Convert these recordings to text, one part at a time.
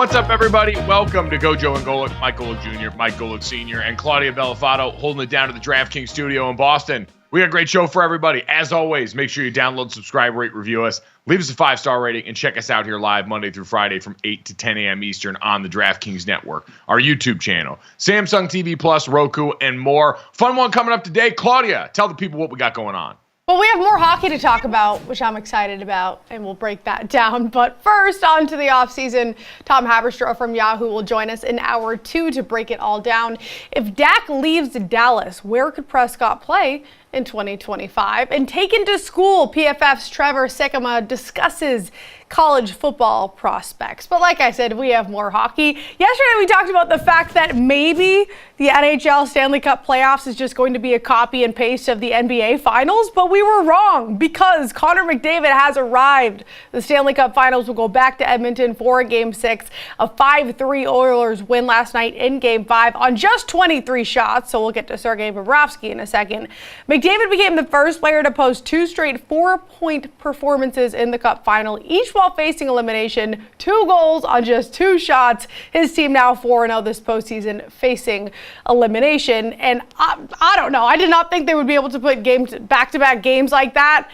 What's up, everybody? Welcome to GoJo and Golic. Mike Golic Jr., Mike Golic Sr., and Claudia Bellafato holding it down to the DraftKings studio in Boston. We got a great show for everybody. As always, make sure you download, subscribe, rate, review us, leave us a 5-star rating, and check us out here live Monday through Friday from 8 to 10 a.m. Eastern on the DraftKings Network, our YouTube channel, Samsung TV Plus, Roku, and more. Fun one coming up today. Claudia, tell the people what we got going on. Well, we have more hockey to talk about, which I'm excited about, and we'll break that down. But first, on to the offseason. Tom Haberstroh from Yahoo will join us in hour 2 to break it all down. If Dak leaves Dallas, where could Prescott play in 2025? And taken to school, PFF's Trevor Sikkema discusses college football prospects. But like I said, we have more hockey. Yesterday, we talked about the fact that maybe the NHL Stanley Cup playoffs is just going to be a copy and paste of the NBA Finals, but we were wrong because Connor McDavid has arrived. The Stanley Cup Finals will go back to Edmonton for Game 6. A 5-3 Oilers win last night in Game 5 on just 23 shots, so we'll get to Sergei Bobrovsky in a second. McDavid became the first player to post 2 straight 4-point performances in the Cup Final, each while facing elimination. 2 goals on just 2 shots. His team now 4-0 this postseason facing elimination. And I don't know. I did not think they would be able to put back-to-back games like that.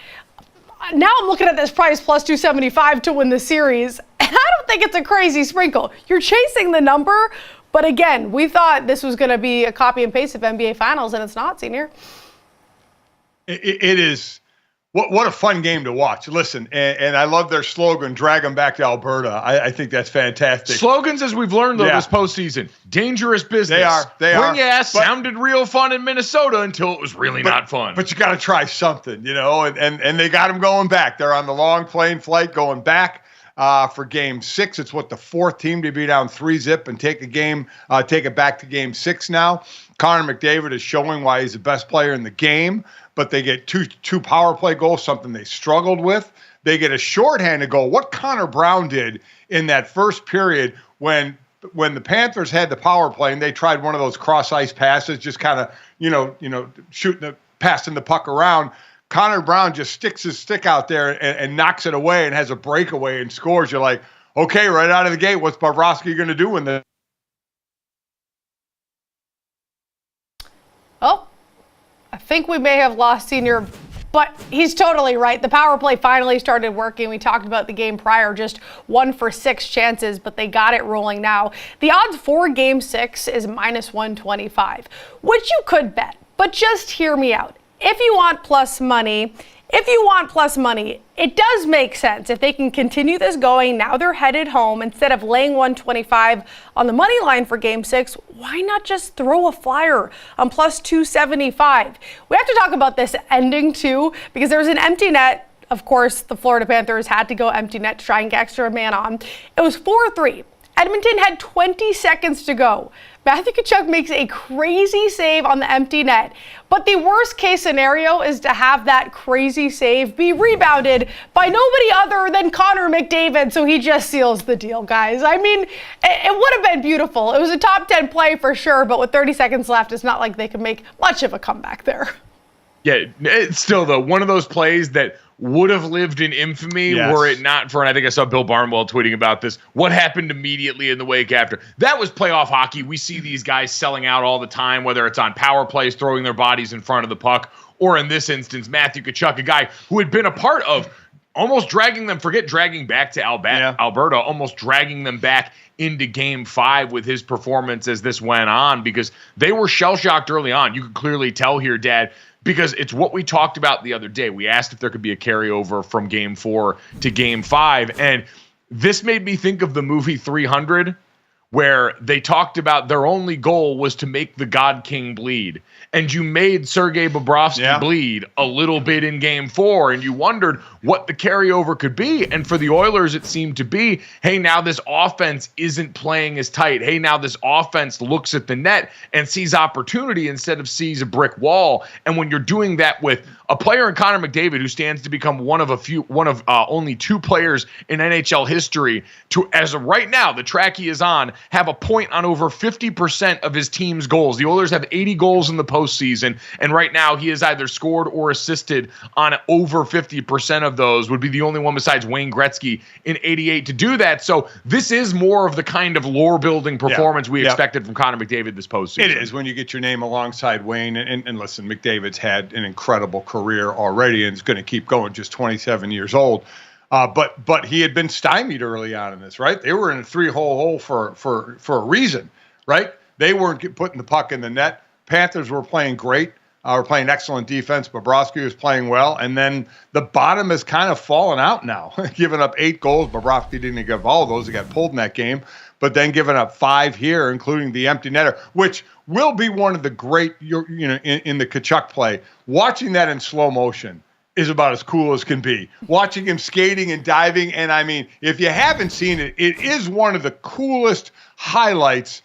Now I'm looking at this price plus 275 to win the series. And I don't think it's a crazy sprinkle. You're chasing the number. But again, we thought this was going to be a copy and paste of NBA Finals, and it's not, Senior. It is. What a fun game to watch. Listen, and I love their slogan, drag them back to Alberta. I think that's fantastic. Slogans, as we've learned, though, this postseason, dangerous business. They are. Bring your ass sounded real fun in Minnesota until it was really not fun. But you got to try something, you know, and they got them going back. They're on the long plane flight going back for Game 6. It's the 4th team to be down 3-0 and take it back to Game 6 now. Connor McDavid is showing why he's the best player in the game, but they get two power play goals, something they struggled with. They get a shorthanded goal. What Connor Brown did in that first period when the Panthers had the power play and they tried one of those cross ice passes, just kind of passing the puck around. Connor Brown just sticks his stick out there and knocks it away and has a breakaway and scores. You're like, okay, right out of the gate, what's Bobrovsky going to do in the? Oh, I think we may have lost Senior, but he's totally right. The power play finally started working. We talked about the game prior, just 1 for 6 chances, but they got it rolling now. The odds for Game 6 is -125, which you could bet, but just hear me out. If you want plus money, it does make sense. If they can continue this going, now they're headed home. Instead of laying 125 on the money line for Game 6, why not just throw a flyer on plus 275? We have to talk about this ending too, because there's an empty net. Of course, the Florida Panthers had to go empty net to try and get extra man on. It was 4-3. Edmonton had 20 seconds to go. Matthew Tkachuk makes a crazy save on the empty net. But the worst case scenario is to have that crazy save be rebounded by nobody other than Connor McDavid. So he just seals the deal, guys. I mean, it would have been beautiful. It was a top 10 play for sure. But with 30 seconds left, it's not like they could make much of a comeback there. Yeah, it's still, though, one of those plays that would have lived in infamy were it not for, and I think I saw Bill Barnwell tweeting about this, what happened immediately in the wake after. That was playoff hockey. We see these guys selling out all the time, whether it's on power plays, throwing their bodies in front of the puck, or in this instance, Matthew Tkachuk, a guy who had been a part of almost dragging them, dragging back to Alberta, almost dragging them back into Game 5 with his performance as this went on, because they were shell-shocked early on. You could clearly tell here, Dad, because it's what we talked about the other day. We asked if there could be a carryover from Game 4 to Game 5, and this made me think of the movie 300, where they talked about their only goal was to make the God King bleed. And you made Sergei Bobrovsky bleed a little bit in Game 4, and you wondered what the carryover could be. And for the Oilers, it seemed to be, hey, now this offense isn't playing as tight. Hey, now this offense looks at the net and sees opportunity instead of sees a brick wall. And when you're doing that with a player in Connor McDavid, who stands to become one of only 2 players in NHL history to, as of right now, the track he is on, have a point on over 50% of his team's goals. The Oilers have 80 goals in the postseason, and right now he has either scored or assisted on over 50% of those. Would be the only one besides Wayne Gretzky in 88 to do that. So this is more of the kind of lore-building performance we expected from Connor McDavid this postseason. It is when you get your name alongside Wayne. And listen, McDavid's had an incredible career already and is going to keep going, just 27 years old. But he had been stymied early on in this, right? They were in a 3-hole hole for a reason, right? They weren't putting the puck in the net. Panthers were playing great. Were playing excellent defense. Bobrovsky was playing well. And then the bottom has kind of fallen out now, giving up 8 goals. Bobrovsky didn't give all of those. He got pulled in that game. But then giving up 5 here, including the empty netter, which will be one of the great, in the Tkachuk play. Watching that in slow motion is about as cool as can be. Watching him skating and diving, and I mean, if you haven't seen it, it is one of the coolest highlights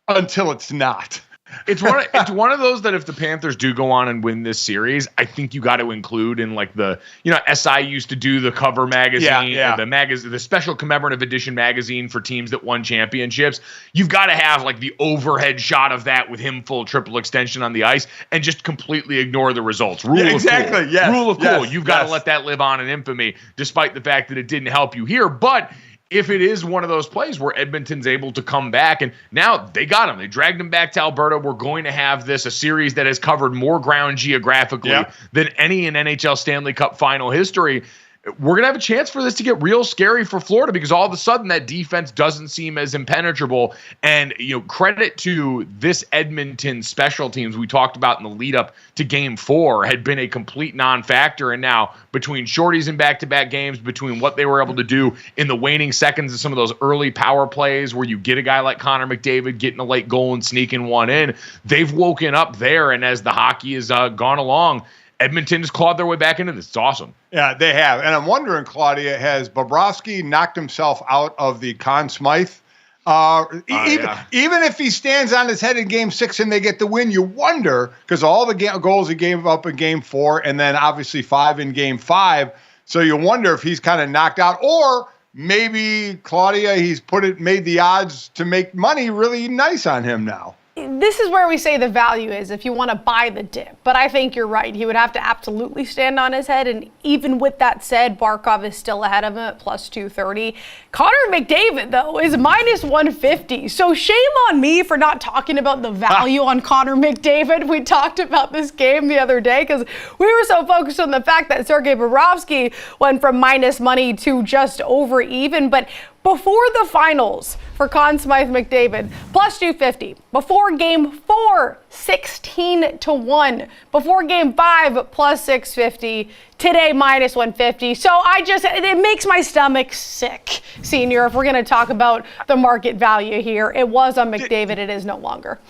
until it's not. It's one of those that if the Panthers do go on and win this series, I think you got to include in like the, SI used to do the cover magazine, the special commemorative edition magazine for teams that won championships. You've got to have like the overhead shot of that with him full triple extension on the ice and just completely ignore the results. Rule of cool. You've got to let that live on in infamy, despite the fact that it didn't help you here. But if it is one of those plays where Edmonton's able to come back, and now they got him. They dragged him back to Alberta. We're going to have a series that has covered more ground geographically than any in NHL Stanley Cup final history. We're going to have a chance for this to get real scary for Florida because all of a sudden that defense doesn't seem as impenetrable. And, credit to this Edmonton special teams we talked about in the lead up to Game 4 had been a complete non-factor. And now between shorties and back-to-back games, between what they were able to do in the waning seconds of some of those early power plays where you get a guy like Connor McDavid getting a late goal and sneaking one in, they've woken up there. And as the hockey has gone along, Edmonton has clawed their way back into this. It's awesome. Yeah, they have. And I'm wondering, Claudia, has Bobrovsky knocked himself out of the Conn Smythe? Even if he stands on his head in Game 6 and they get the win, you wonder, because all the goals he gave up in Game 4 and then obviously 5 in Game 5. So you wonder if he's kind of knocked out, or maybe, Claudia, he's made the odds to make money really nice on him now. This is where we say the value is if you want to buy the dip. But I think you're right. He would have to absolutely stand on his head. And even with that said, Barkov is still ahead of him at plus 230. Connor McDavid, though, is minus 150. So shame on me for not talking about the value on Connor McDavid. We talked about this game the other day because we were so focused on the fact that Sergei Bobrovsky went from minus money to just over even. But before the finals for Conn Smythe McDavid, plus 250. Before Game 4, 16-1. Before Game 5, plus 650. Today, minus 150. So it makes my stomach sick, Senior, if we're going to talk about the market value here. It was on McDavid. It is no longer.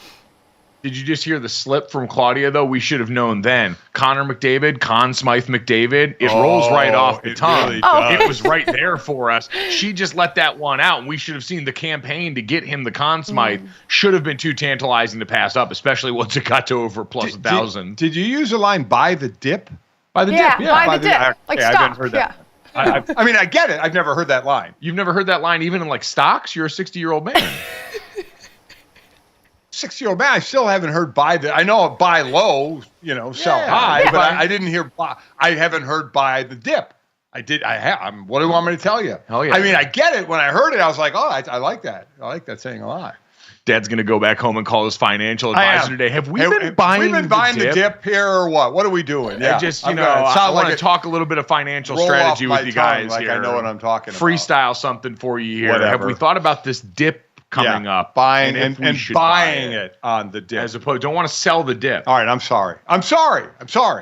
Did you just hear the slip from Claudia, though? We should have known then. Connor McDavid, Conn Smythe McDavid. It rolls right off the tongue. Really it was right there for us. She just let that one out, and we should have seen the campaign to get him the Conn Smythe. Should have been too tantalizing to pass up, especially once it got to over plus 1,000. Did you use the line, buy the dip? Buy the dip. Buy the dip. Like stock. I haven't heard that. I mean, I get it. I've never heard that line. You've never heard that line even in like stocks? You're a 60-year-old man. 60-year-old man, I still haven't heard buy the. I know buy low, sell high, but I didn't hear buy. I haven't heard buy the dip. I did. I have. What do you want me to tell you? Hell yeah. I mean, I get it. When I heard it, I was like, oh, I like that. I like that saying a lot. Dad's going to go back home and call his financial advisor today. Have we been buying the dip here or what? What are we doing? Yeah. I want to talk a little bit of financial strategy with you guys here. I know what I'm talking about. Freestyle something for you here. Whatever. Have we thought about this dip coming up? Buying and buying it on the dip. As opposed, don't want to sell the dip. All right, I'm sorry.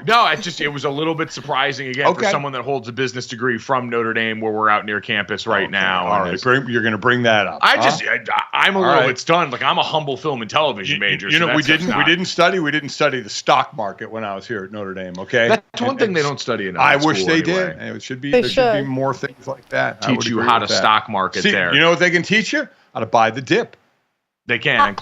No, it was a little bit surprising again for someone that holds a business degree from Notre Dame where we're out near campus right now. All right, you're going to bring that up. I'm a little bit stunned. Like I'm a humble film and television major. We didn't study the stock market when I was here at Notre Dame, okay? That's one thing they don't study enough. I wish they did. There should be more things like that. Teach you how to stock market there. You know what they can teach you? How to buy the dip. They can. And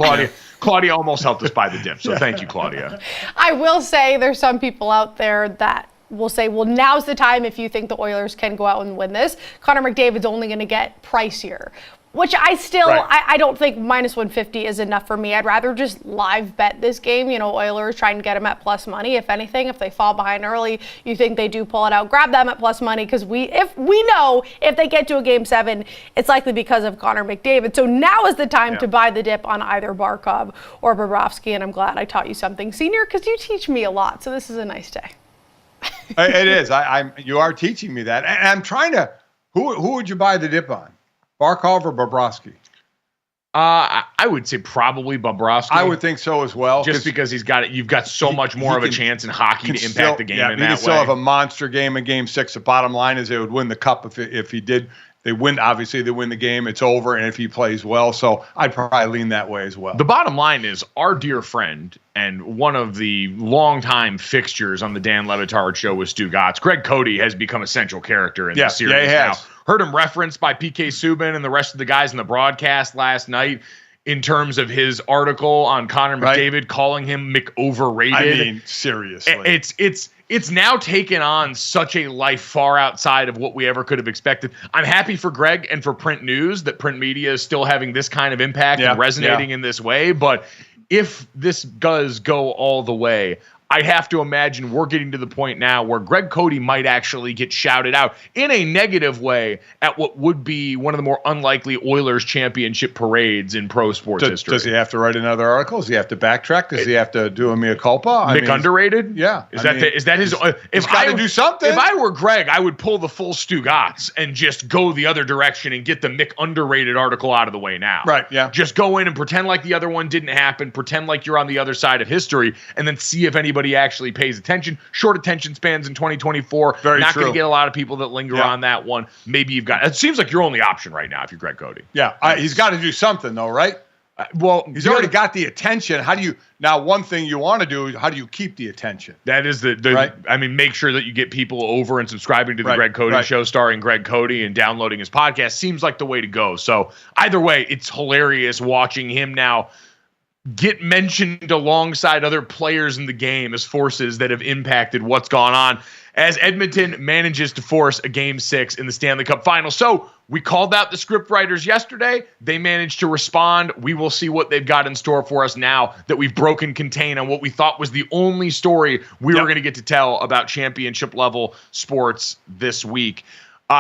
Claudia almost helped us buy the dip. So thank you, Claudia. I will say there's some people out there that will say, well, now's the time if you think the Oilers can go out and win this. Connor McDavid's only going to get pricier. Which I still, Right. I don't think minus 150 is enough for me. I'd rather just live bet this game. Oilers try and get them at plus money. If anything, if they fall behind early, you think they do pull it out, grab them at plus money, because we know if they get to a game 7, it's likely because of Connor McDavid. So now is the time to buy the dip on either Barkov or Bobrovsky, and I'm glad I taught you something, Senior, because you teach me a lot. So this is a nice day. It is. You are teaching me that, and I'm trying to. Who would you buy the dip on? Barkov or Bobrovsky? I would say probably Bobrovsky. I would think so as well. Just because you've got so much more of a chance in hockey to impact the game in that way. He can still have a monster game in Game 6. The bottom line is they would win the cup if he did. They win. Obviously, they win the game. It's over, and if he plays well, so I'd probably lean that way as well. The bottom line is our dear friend and one of the longtime fixtures on the Dan Le Batard show with Stu Gotts, Greg Cody, has become a central character in this series. Yeah, he has. Now. Heard him referenced by PK Subban and the rest of the guys in the broadcast last night in terms of his article on Connor McDavid, calling him McOverrated. I mean, seriously. It's now taken on such a life far outside of what we ever could have expected. I'm happy for Greg and for print news that print media is still having this kind of impact and resonating in this way. But if this does go all the way, I have to imagine we're getting to the point now where Greg Cody might actually get shouted out in a negative way at what would be one of the more unlikely Oilers championship parades in pro sports history. Does he have to write another article? Does he have to backtrack? Does he have to do a mea culpa? Underrated? Yeah. Is that his? He's got to do something. If I were Greg, I would pull the full Stu Gotts and just go the other direction and get the Mick Underrated article out of the way now. Right, yeah. Just go in and pretend like the other one didn't happen, pretend like you're on the other side of history, and then see if anybody actually pays attention. Short attention spans in 2024. Not going to get a lot of people that linger on that one. Maybe you've got. It seems like your only option right now if you're Greg Cody. Yeah, he's got to do something though, right? Well, he's already got the attention. How do you now? One thing you want to do is how do you keep the attention? That is the right? I mean, make sure that you get people over and subscribing to the Greg Cody Show, starring Greg Cody, and downloading his podcast seems like the way to go. So either way, it's hilarious watching him now get mentioned alongside other players in the game as forces that have impacted what's gone on as Edmonton manages to force a Game 6 in the Stanley Cup Final. So we called out the script writers yesterday. They managed to respond. We will see what they've got in store for us now that we've broken contain on what we thought was the only story we were going to get to tell about championship level sports this week.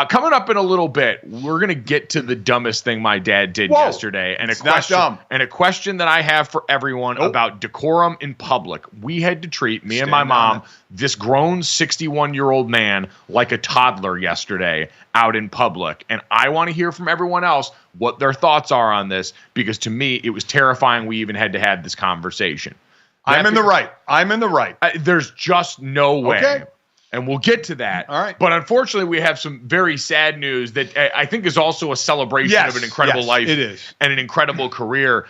Coming up in a little bit, we're going to get to the dumbest thing my dad did yesterday. And a question that I have for everyone about decorum in public. We had to treat, me and my mom, this grown 61-year-old man like a toddler yesterday out in public. And I want to hear from everyone else what their thoughts are on this, because to me, it was terrifying we even had to have this conversation. I'm in the right. There's just no way. Okay. And we'll get to that. All right. But unfortunately, we have some very sad news that I think is also a celebration of an incredible life and an incredible career.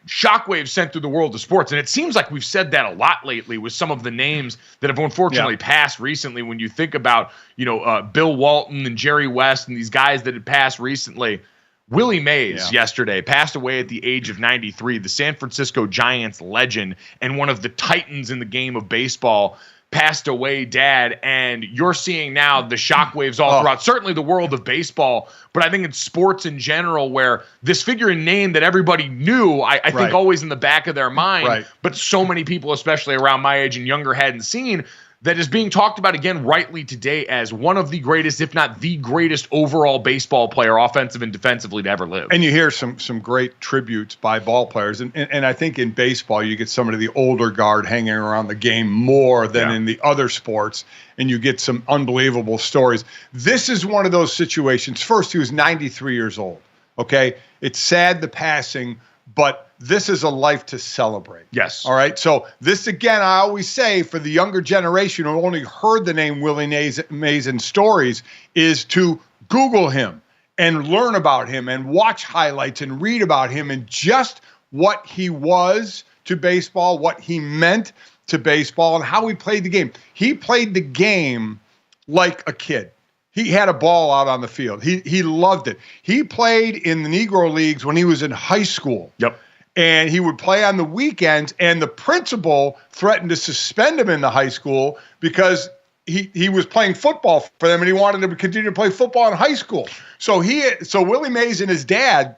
Shockwaves sent through the world of sports. And it seems like we've said that a lot lately with some of the names that have unfortunately passed recently. When you think about, Bill Walton and Jerry West and these guys that had passed recently. Willie Mays yesterday passed away at the age of 93, the San Francisco Giants legend and one of the titans in the game of baseball. Passed away, Dad, and you're seeing now the shockwaves all throughout, certainly the world of baseball, but I think in sports in general, where this figure and name that everybody knew, I think always in the back of their mind, but so many people, especially around my age and younger, hadn't seen, that is being talked about again rightly today as one of the greatest, if not the greatest overall baseball player, offensive and defensively, to ever live. And you hear some great tributes by ball players. And I think in baseball, you get some of the older guard hanging around the game more than in the other sports. And you get some unbelievable stories. This is one of those situations. First, he was 93 years old. Okay. It's sad, the passing, but this is a life to celebrate. Yes. All right. So this, again, I always say for the younger generation who only heard the name Willie Mays in stories, is to Google him and learn about him and watch highlights and read about him and just what he was to baseball, what he meant to baseball, and how he played the game. He played the game like a kid. He had a ball out on the field. He loved it. He played in the Negro Leagues when he was in high school. Yep. And he would play on the weekends, and the principal threatened to suspend him in the high school because he was playing football for them, and he wanted to continue to play football in high school. So Willie Mays and his dad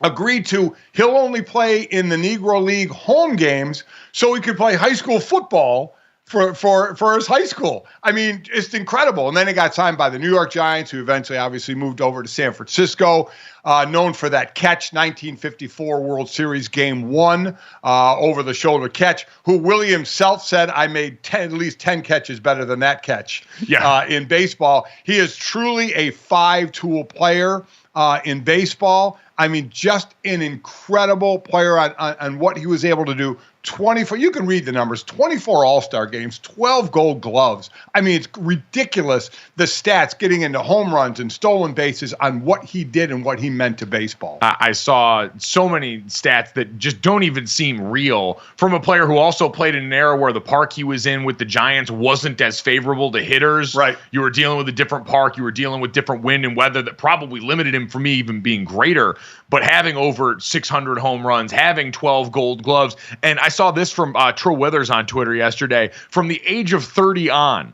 agreed to he'll only play in the Negro League home games so he could play high school football for his high school. I mean, it's incredible. And then he got signed by the New York Giants, who eventually obviously moved over to San Francisco, known for that catch, 1954 World Series Game 1, over-the-shoulder catch, who Willie himself said, I made at least 10 catches better than that catch in baseball. He is truly a five-tool player in baseball. I mean, just an incredible player on what he was able to do. 24, you can read the numbers, 24 All-Star games, 12 Gold Gloves. I mean, it's ridiculous, the stats getting into home runs and stolen bases on what he did and what he meant to baseball. I saw so many stats that just don't even seem real from a player who also played in an era where the park he was in with the Giants wasn't as favorable to hitters. Right. You were dealing with a different park. You were dealing with different wind and weather that probably limited him from me even being greater. But having over 600 home runs, having 12 Gold Gloves, and I saw this from Trill Withers on Twitter yesterday. From the age of 30 on,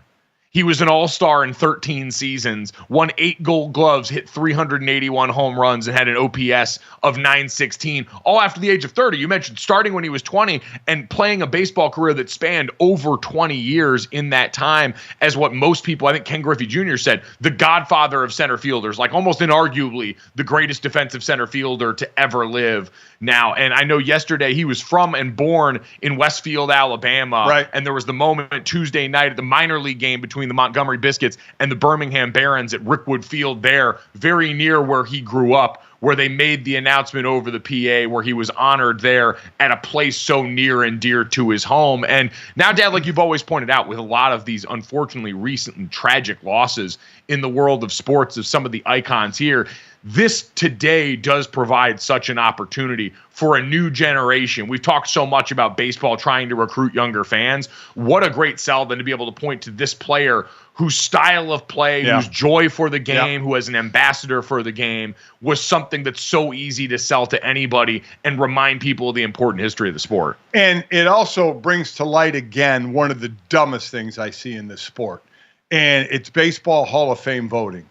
he was an all-star in 13 seasons, won 8 Gold Gloves, hit 381 home runs, and had an OPS of 916, all after the age of 30. You mentioned starting when he was 20 and playing a baseball career that spanned over 20 years in that time, as what most people, I think Ken Griffey Jr. said, the godfather of center fielders, like almost inarguably the greatest defensive center fielder to ever live now. And I know yesterday he was from and born in Westfield, Alabama. Right. And there was the moment Tuesday night at the minor league game between the Montgomery Biscuits and the Birmingham Barons at Rickwood Field there, very near where he grew up, where they made the announcement over the PA, where he was honored there at a place so near and dear to his home. And now, Dad, like you've always pointed out, with a lot of these unfortunately recent and tragic losses in the world of sports of some of the icons here, this today does provide such an opportunity for a new generation. We've talked so much about baseball trying to recruit younger fans. What a great sell then to be able to point to this player whose style of play, whose joy for the game, who as an ambassador for the game, was something that's so easy to sell to anybody and remind people of the important history of the sport. And it also brings to light again one of the dumbest things I see in this sport, and it's Baseball Hall of Fame voting.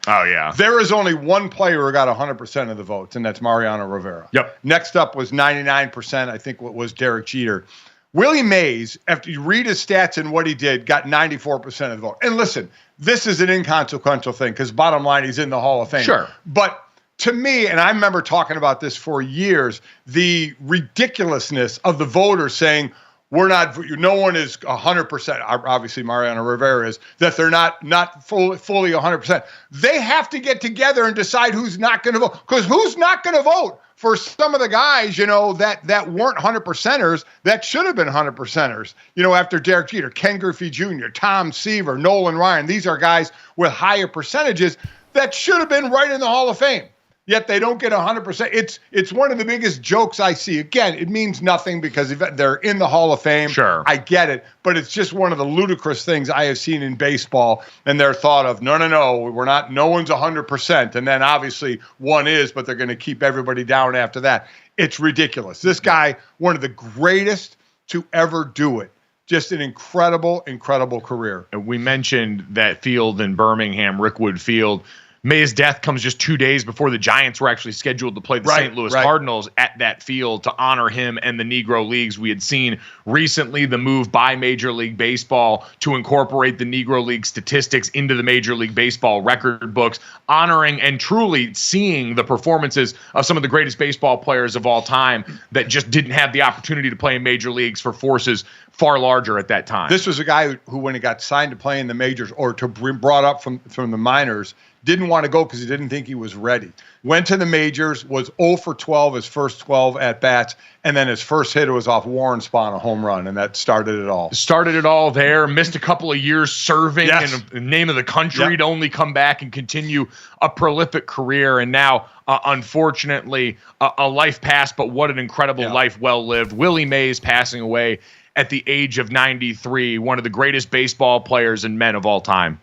Oh, yeah. There is only one player who got 100% of the votes, and that's Mariano Rivera. Yep. Next up was 99%, I think, what was Derek Jeter. Willie Mays, after you read his stats and what he did, got 94% of the vote. And listen, this is an inconsequential thing because bottom line, he's in the Hall of Fame. Sure. But to me, and I remember talking about this for years, the ridiculousness of the voters saying, we're not, no one is 100%. Obviously, Mariano Rivera is, that they're not fully 100%. They have to get together and decide who's not going to vote. Because who's not going to vote for some of the guys, you know, that weren't 100%ers, that should have been 100%ers, you know, after Derek Jeter, Ken Griffey Jr., Tom Seaver, Nolan Ryan. These are guys with higher percentages that should have been right in the Hall of Fame. Yet they don't get 100%. It's one of the biggest jokes I see. Again, it means nothing because they're in the Hall of Fame. Sure. I get it. But it's just one of the ludicrous things I have seen in baseball. And they're thought of, no, we're not, no one's 100%. And then obviously one is, but they're going to keep everybody down after that. It's ridiculous. This guy, one of the greatest to ever do it. Just an incredible, incredible career. And we mentioned that field in Birmingham, Rickwood Field. May's death comes just 2 days before the Giants were actually scheduled to play the St. Louis Cardinals at that field to honor him and the Negro Leagues. We had seen recently the move by Major League Baseball to incorporate the Negro League statistics into the Major League Baseball record books, honoring and truly seeing the performances of some of the greatest baseball players of all time that just didn't have the opportunity to play in major leagues for forces far larger at that time. This was a guy who when he got signed to play in the majors or to brought up from the minors, didn't want to go because he didn't think he was ready. Went to the majors, was 0 for 12 his first 12 at-bats, and then his first hit was off Warren Spahn, a home run, and that started it all. Started it all there. Missed a couple of years serving in the name of the country to only come back and continue a prolific career. And now, unfortunately, a life passed, but what an incredible life well lived. Willie Mays passing away at the age of 93, one of the greatest baseball players and men of all time.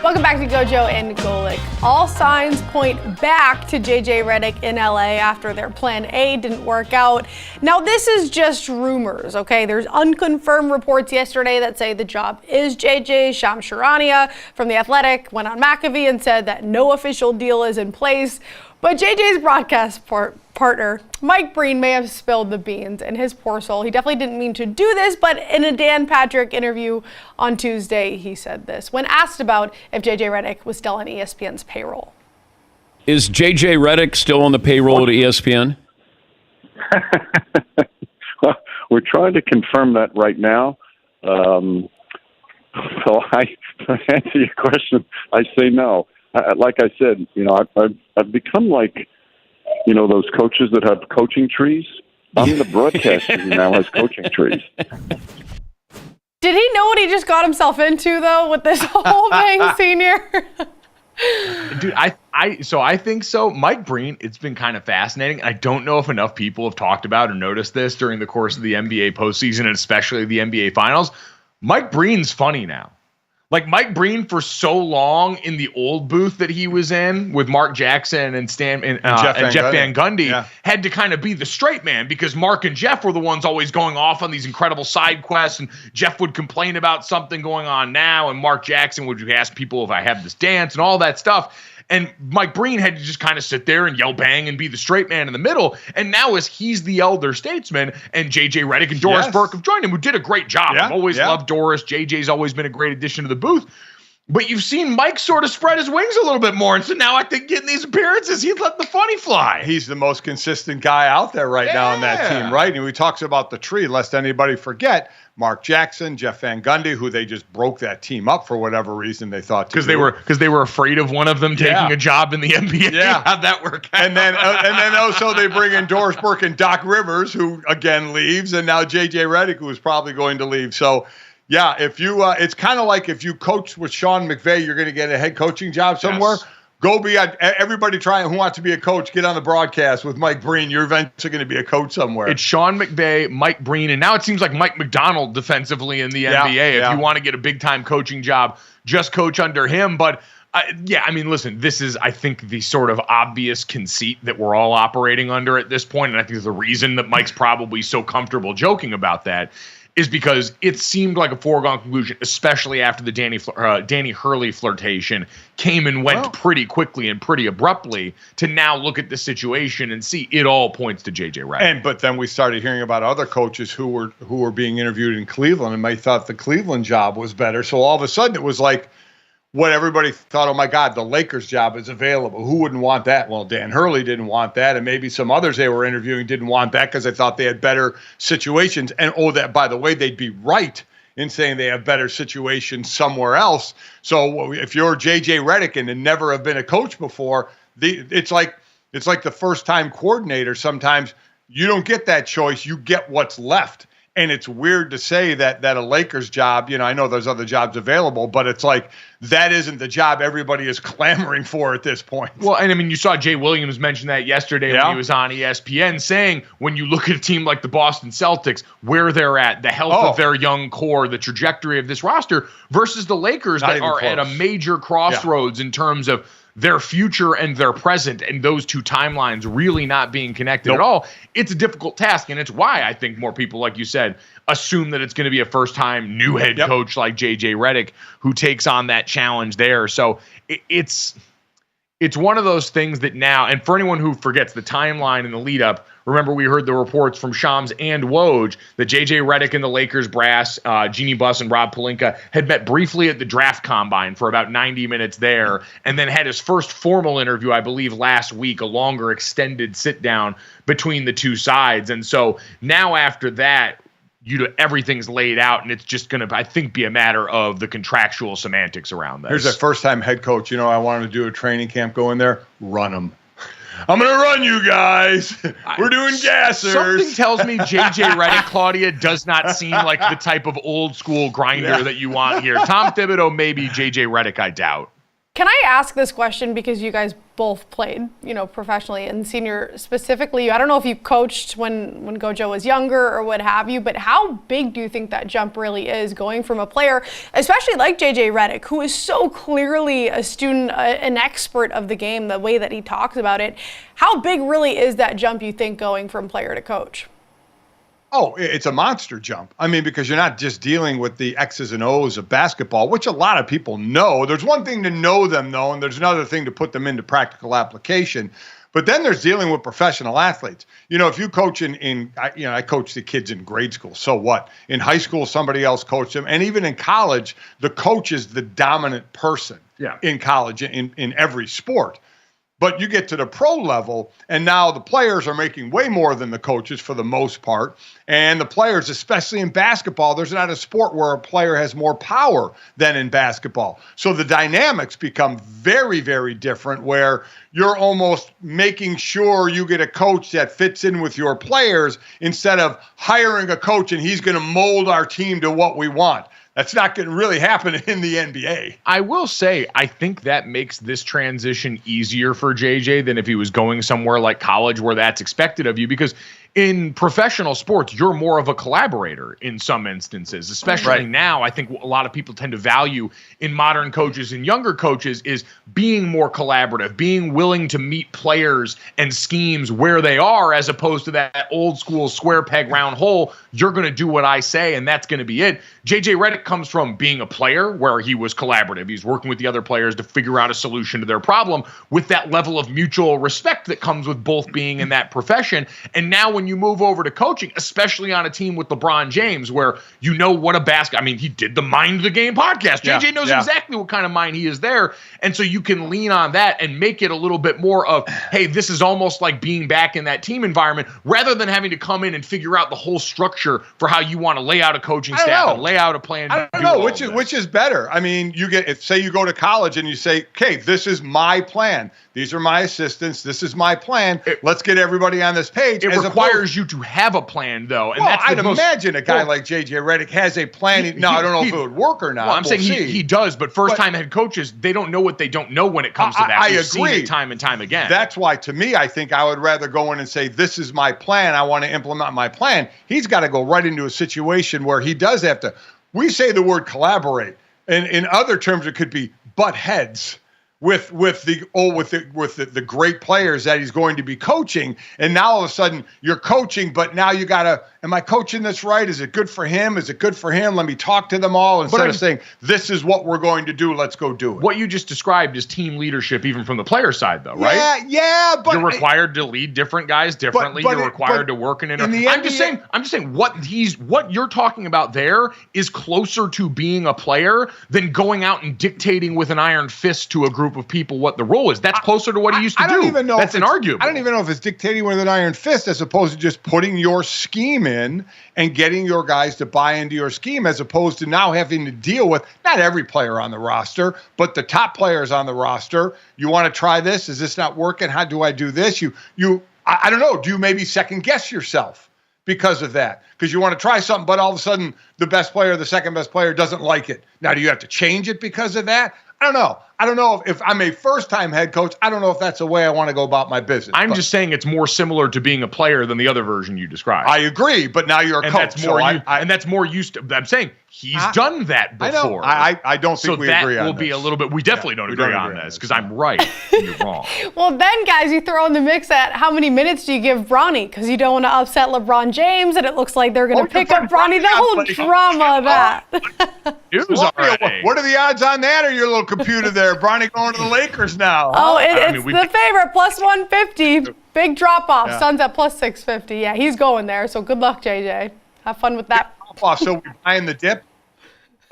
Welcome back to GoJo and Golic. All signs point back to JJ Redick in LA after their plan A didn't work out. Now, this is just rumors, okay? There's unconfirmed reports yesterday that say the job is JJ. Shams Charania from The Athletic went on McAfee and said that no official deal is in place. But JJ's broadcast partner, Mike Breen, may have spilled the beans, and his poor soul, he definitely didn't mean to do this, but in a Dan Patrick interview on Tuesday, he said this when asked about if JJ Redick was still on ESPN's payroll. Is JJ Redick still on the payroll at ESPN? Well, we're trying to confirm that right now. So I answer your question, I say no. Like I said, I've become like, those coaches that have coaching trees. I'm the broadcaster who now has coaching trees. Did he know what he just got himself into, though, with this whole thing, Senior? Dude, I think so. Mike Breen, it's been kind of fascinating. I don't know if enough people have talked about or noticed this during the course of the NBA postseason and especially the NBA Finals. Mike Breen's funny now. Like Mike Breen for so long in the old booth that he was in with Mark Jackson and Jeff Van Gundy had to kind of be the straight man because Mark and Jeff were the ones always going off on these incredible side quests, and Jeff would complain about something going on now, and Mark Jackson would ask people if I have this dance and all that stuff. And Mike Breen had to just kind of sit there and yell bang and be the straight man in the middle. And now as he's the elder statesman, and JJ Redick and Doris Burke have joined him, who did a great job. I've always loved Doris. JJ's always been a great addition to the booth. But you've seen Mike sort of spread his wings a little bit more. And so now I think getting these appearances, he's let the funny fly. He's the most consistent guy out there right now on that team, right? And he talks about the tree, lest anybody forget, Mark Jackson, Jeff Van Gundy, who they just broke that team up for whatever reason they thought. Because they were afraid of one of them taking a job in the NBA. Yeah. How'd that work out? And then also they bring in Doris Burke and Doc Rivers, who again leaves, and now JJ Redick, who is probably going to leave. So yeah, if you, it's kind of like if you coach with Sean McVay, you're going to get a head coaching job somewhere. Yes. Go be everybody trying who wants to be a coach. Get on the broadcast with Mike Breen. You're eventually going to be a coach somewhere. It's Sean McVay, Mike Breen, and now it seems like Mike McDonald defensively in the NBA. If you want to get a big time coaching job, just coach under him. But listen, this is, I think, the sort of obvious conceit that we're all operating under at this point, and I think the reason that Mike's probably so comfortable joking about that is because it seemed like a foregone conclusion, especially after the Danny Hurley flirtation came and went pretty quickly and pretty abruptly, to now look at the situation and see it all points to JJ Redick. But then we started hearing about other coaches who were being interviewed in Cleveland and might thought the Cleveland job was better. So all of a sudden it was like what everybody thought, oh my God, the Lakers job is available. Who wouldn't want that? Well, Dan Hurley didn't want that, and maybe some others they were interviewing didn't want that because they thought they had better situations. And that, by the way, they'd be right in saying they have better situations somewhere else. So if you're JJ Redick and never have been a coach before, it's like the first time coordinator. Sometimes you don't get that choice; you get what's left. And it's weird to say that a Lakers job, I know there's other jobs available, but it's like that isn't the job everybody is clamoring for at this point. Well, and you saw Jay Williams mention that yesterday when he was on ESPN, saying when you look at a team like the Boston Celtics, where they're at, the health of their young core, the trajectory of this roster versus the Lakers that are at a major crossroads in terms of their future and their present, and those two timelines really not being connected at all. It's a difficult task, and it's why I think more people, like you said, assume that it's going to be a first-time new head coach like JJ Redick who takes on that challenge there. So it's one of those things that now, and for anyone who forgets the timeline and the lead-up, remember we heard the reports from Shams and Woj that JJ Redick and the Lakers brass, Jeannie Buss and Rob Pelinka, had met briefly at the draft combine for about 90 minutes there, and then had his first formal interview, I believe, last week, a longer extended sit-down between the two sides. And so now after that, everything's laid out, and it's just going to, I think, be a matter of the contractual semantics around this. Here's a first-time head coach. I wanted to do a training camp, go in there, run them. I'm going to run you guys. We're doing gassers. Something tells me JJ Redick, Claudia, does not seem like the type of old-school grinder that you want here. Tom Thibodeau, maybe. JJ Redick, I doubt. Can I ask this question because you guys both played, professionally and senior specifically? I don't know if you coached when GoJo was younger or what have you, but how big do you think that jump really is going from a player, especially like JJ Redick, who is so clearly a student, an expert of the game, the way that he talks about it? How big really is that jump, you think, going from player to coach? Oh, it's a monster jump. I mean, because you're not just dealing with the X's and O's of basketball, which a lot of people know. There's one thing to know them, though, and there's another thing to put them into practical application. But then there's dealing with professional athletes. If you coach I coach the kids in grade school. So what? In high school, somebody else coached them. And even in college, the coach is the dominant person in college in every sport. But you get to the pro level, and now the players are making way more than the coaches for the most part. And the players, especially in basketball, there's not a sport where a player has more power than in basketball. So the dynamics become very, very different, where you're almost making sure you get a coach that fits in with your players instead of hiring a coach and he's going to mold our team to what we want. That's not going to really happen in the NBA. I will say, I think that makes this transition easier for JJ than if he was going somewhere like college where that's expected of you, because in professional sports, you're more of a collaborator in some instances, especially now. I think a lot of people tend to value in modern coaches and younger coaches is being more collaborative, being willing to meet players and schemes where they are, as opposed to that old school square peg round hole. You're going to do what I say, and that's going to be it. JJ Redick comes from being a player where he was collaborative. He's working with the other players to figure out a solution to their problem with that level of mutual respect that comes with both being in that profession. And now when you move over to coaching, especially on a team with LeBron James, where what a he did the Mind the Game podcast. JJ knows exactly what kind of mind he is there. And so you can lean on that and make it a little bit more of, hey, this is almost like being back in that team environment, rather than having to come in and figure out the whole structure for how you want to lay out a coaching staff and lay out a plan. I don't know which is better. I mean, say you go to college and you say, okay, this is my plan. These are my assistants. This is my plan. Let's get everybody on this page. It requires you to have a plan, though. And I'd imagine a guy like JJ Redick has a plan. I don't know if it would work or not. Well, I'm saying he does, but first-time head coaches, they don't know what they don't know when it comes to that. I agree. Seen it time and time again. That's why, to me, I think I would rather go in and say, this is my plan. I want to implement my plan. He's got to go right into a situation where he does have to. We say the word collaborate, and in other terms, it could be butt heads with the great players that he's going to be coaching. And now all of a sudden you're coaching, but now you gotta, am I coaching this right? Is it good for him? Is it good for him? Let me talk to them all instead of saying, this is what we're going to do. Let's go do it. What you just described is team leadership, even from the player side, though, right? Yeah, but you're required to lead different guys differently. You're required to work in I'm just saying what you're talking about there is closer to being a player than going out and dictating with an iron fist to a group of people what the role is. That's closer to what he used to do. I don't even know if it's dictating with an iron fist, as opposed to just putting your scheme in and getting your guys to buy into your scheme, as opposed to now having to deal with not every player on the roster, but the top players on the roster. You want to try this? Is this not working? How do I do this? I don't know. Do you maybe second guess yourself because of that? Because you want to try something, but all of a sudden the best player, the second best player doesn't like it. Now, do you have to change it because of that? I don't know. I don't know if I'm a first-time head coach. I don't know if that's the way I want to go about my business. I'm just saying it's more similar to being a player than the other version you described. I agree, but now you're a coach. And that's more used to. I'm saying he's done that before. I don't think we agree on this. So that will be a little bit. We definitely don't agree on this because I'm right and you're wrong. Well, then, guys, you throw in the mix at how many minutes do you give Bronny? Because you don't want to upset LeBron James, and it looks like they're going to pick up Bronny. The whole drama of that. What are the odds on that, or your little computer there? Bronny going to the Lakers now. Oh, it's the favorite, plus 150. Big drop off. Yeah. Suns at plus 650. Yeah, he's going there. So good luck, JJ. Have fun with that. So we're buying the dip.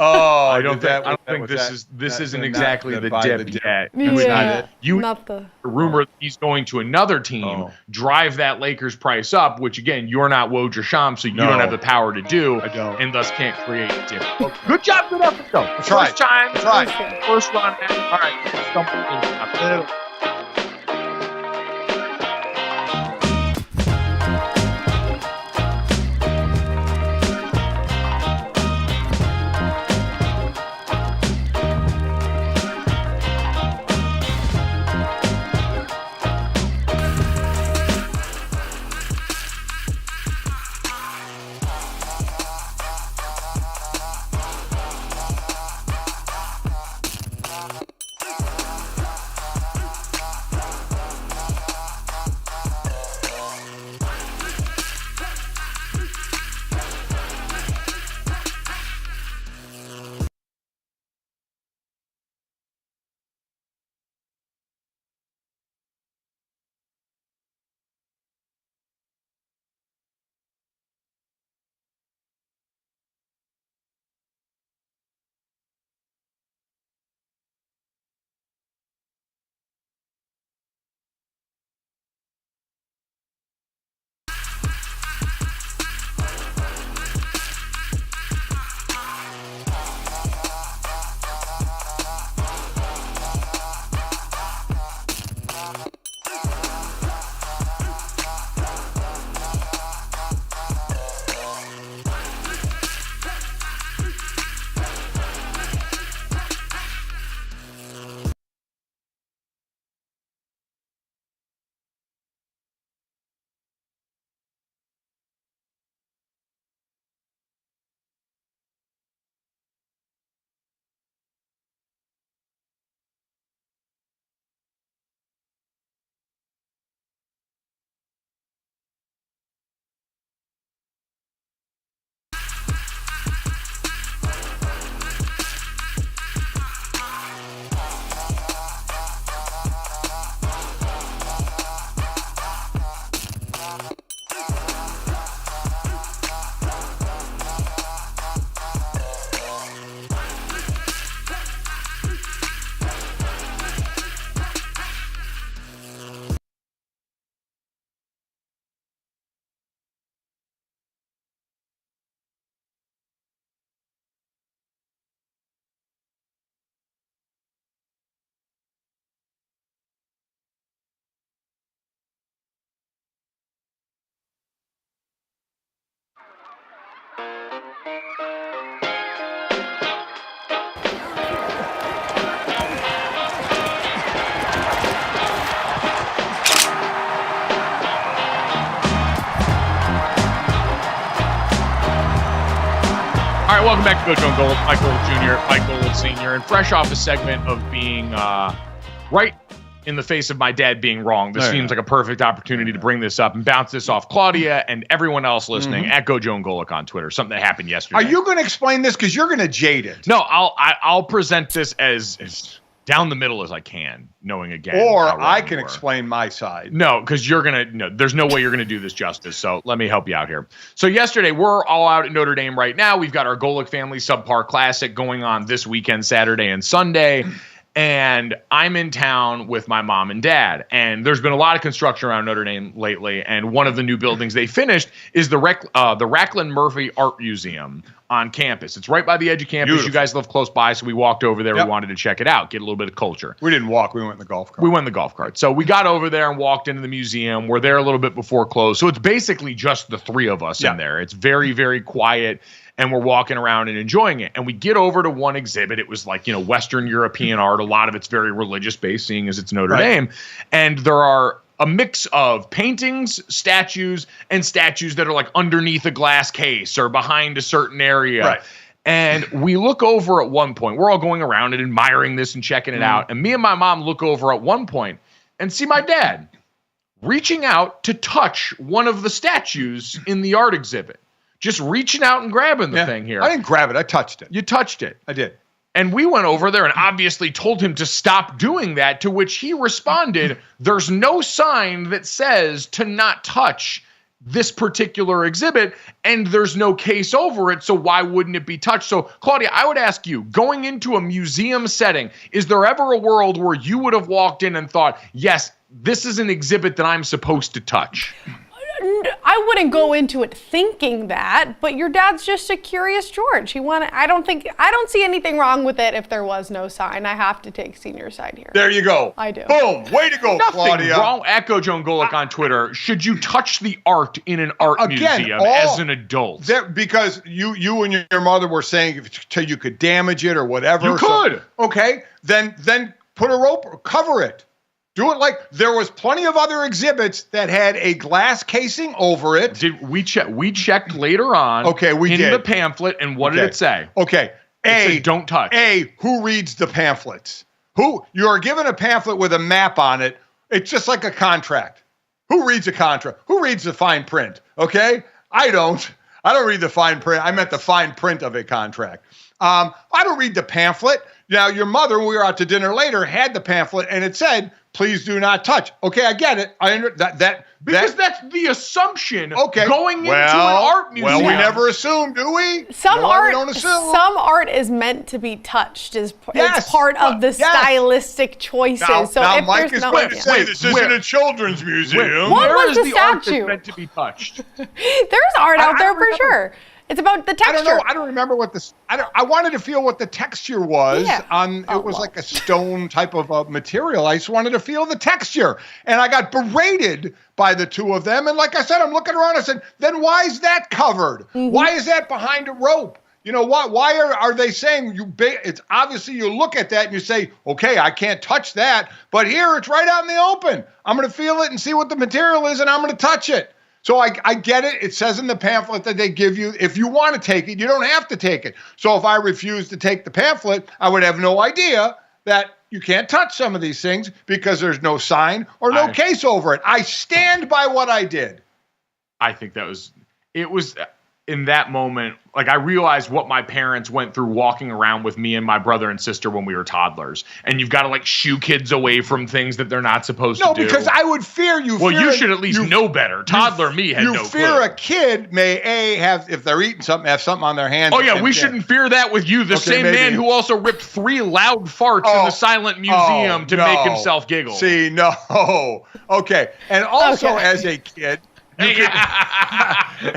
Oh, I don't think this isn't exactly the dip yet. Not the rumor that he's going to another team, drive that Lakers price up, which again, you're not Woj or Sham, so you don't have the power to do, and thus can't create a dip. Okay. Good job, good effort, though. First time, first run. All right. right, welcome back to GoJo Golic, Mike Golic Jr., Mike Golic Sr., and fresh off a segment of being right in the face of my dad being wrong. This seems like a perfect opportunity to bring this up and bounce this off Claudia and everyone else listening at GoJo Golic on Twitter. Something that happened yesterday. Are you going to explain this? Because you're going to jade it. No, I'll present this as down the middle as I can, knowing again. Or I can explain my side. No, because there's no way you're gonna do this justice. So let me help you out here. So yesterday, we're all out at Notre Dame right now. We've got our Golic Family Subpar Classic going on this weekend, Saturday and Sunday. And I'm in town with my mom and dad. And there's been a lot of construction around Notre Dame lately. And one of the new buildings they finished is the Racklin Murphy Art Museum on campus. It's right by the edge of campus. Beautiful. You guys live close by, so we walked over there. Yep. We wanted to check it out, get a little bit of culture. We didn't walk. We went in the golf cart. We went in the golf cart. So we got over there and walked into the museum. We're there a little bit before close. So it's basically just the three of us in there. It's very, very quiet. And we're walking around and enjoying it. And we get over to one exhibit. It was like, Western European art. A lot of it's very religious based, seeing as it's Notre Dame. And there are a mix of paintings, statues, and statues that are like underneath a glass case or behind a certain area. Right. And we look over at one point. We're all going around and admiring this and checking it out. And me and my mom look over at one point and see my dad reaching out to touch one of the statues in the art exhibit. Just reaching out and grabbing the thing here. I didn't grab it. I touched it. You touched it. I did. And we went over there and obviously told him to stop doing that, to which he responded, there's no sign that says to not touch this particular exhibit, and there's no case over it, so why wouldn't it be touched? So, Claudia, I would ask you, going into a museum setting, is there ever a world where you would have walked in and thought, yes, this is an exhibit that I'm supposed to touch? I wouldn't go into it thinking that, but your dad's just a curious George. I don't see anything wrong with it if there was no sign. I have to take senior side here. There you go. I do. Boom. Way to go, Claudia. Nothing wrong at GoJo Golic on Twitter. Should you touch the art in an art museum as an adult? Because you and your mother were saying you could damage it or whatever. You could. Okay. Then put a rope or cover it. Do it like there was plenty of other exhibits that had a glass casing over it. Did we check? We checked later on. Okay, we did. In the pamphlet, and what did it say? Okay. It said, don't touch. Who reads the pamphlets? You are given a pamphlet with a map on it. It's just like a contract. Who reads a contract? Who reads the fine print? Okay? I don't read the fine print. I meant the fine print of a contract. I don't read the pamphlet. Now, your mother, when we were out to dinner later, had the pamphlet, and it said, please do not touch. Okay, I get it. Because that's the assumption going into an art museum. Well, we never assume, do we? Some art is meant to be touched. It's part of the stylistic choices. Now Mike is going to say this isn't a children's museum. What was the art statue? that's meant to be touched? There's art out there for sure. It's about the texture. I don't know. I don't remember what this. I wanted to feel what the texture was on. It was like a stone type of material. I just wanted to feel the texture, and I got berated by the two of them. And like I said, I'm looking around. I said, then why is that covered? Mm-hmm. Why is that behind a rope? You know what? Why are they saying it's obviously you look at that and you say, okay, I can't touch that, but here it's right out in the open. I'm going to feel it and see what the material is, and I'm going to touch it. So I get it. It says in the pamphlet that they give you, if you want to take it, you don't have to take it. So if I refuse to take the pamphlet, I would have no idea that you can't touch some of these things because there's no sign or no case over it. I stand by what I did. I think it was in that moment, like I realized what my parents went through walking around with me and my brother and sister when we were toddlers. And you've got to like shoo kids away from things that they're not supposed to do. No, because I would fear you. Well, you should at least know better. Toddler me had no clue. You fear a kid may have, if they're eating something, have something on their hands. Oh yeah, we shouldn't fear that with you. The same man who also ripped 3 loud farts in the silent museum to make himself giggle. See, no. Okay. And also as a kid,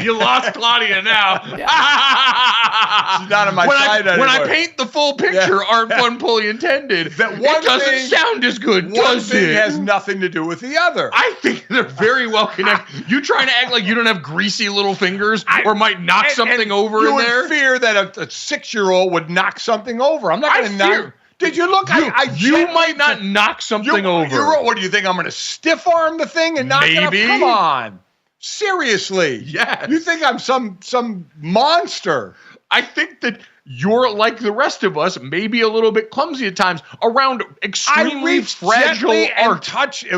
you lost Claudia now. She's not on my side anymore. When I paint the full picture, art fun fully intended, it doesn't sound as good, does it? One thing has nothing to do with the other. I think they're very well connected. You trying to act like you don't have greasy little fingers or might knock something over in there? You would fear that a 6-year-old would knock something over. I'm not going to knock. Did you look? You might not knock something over. What do you think? I'm going to stiff arm the thing and knock it up? Come on. Seriously. Yes. You think I'm some monster. I think that you're like the rest of us, maybe a little bit clumsy at times around extremely fragile art.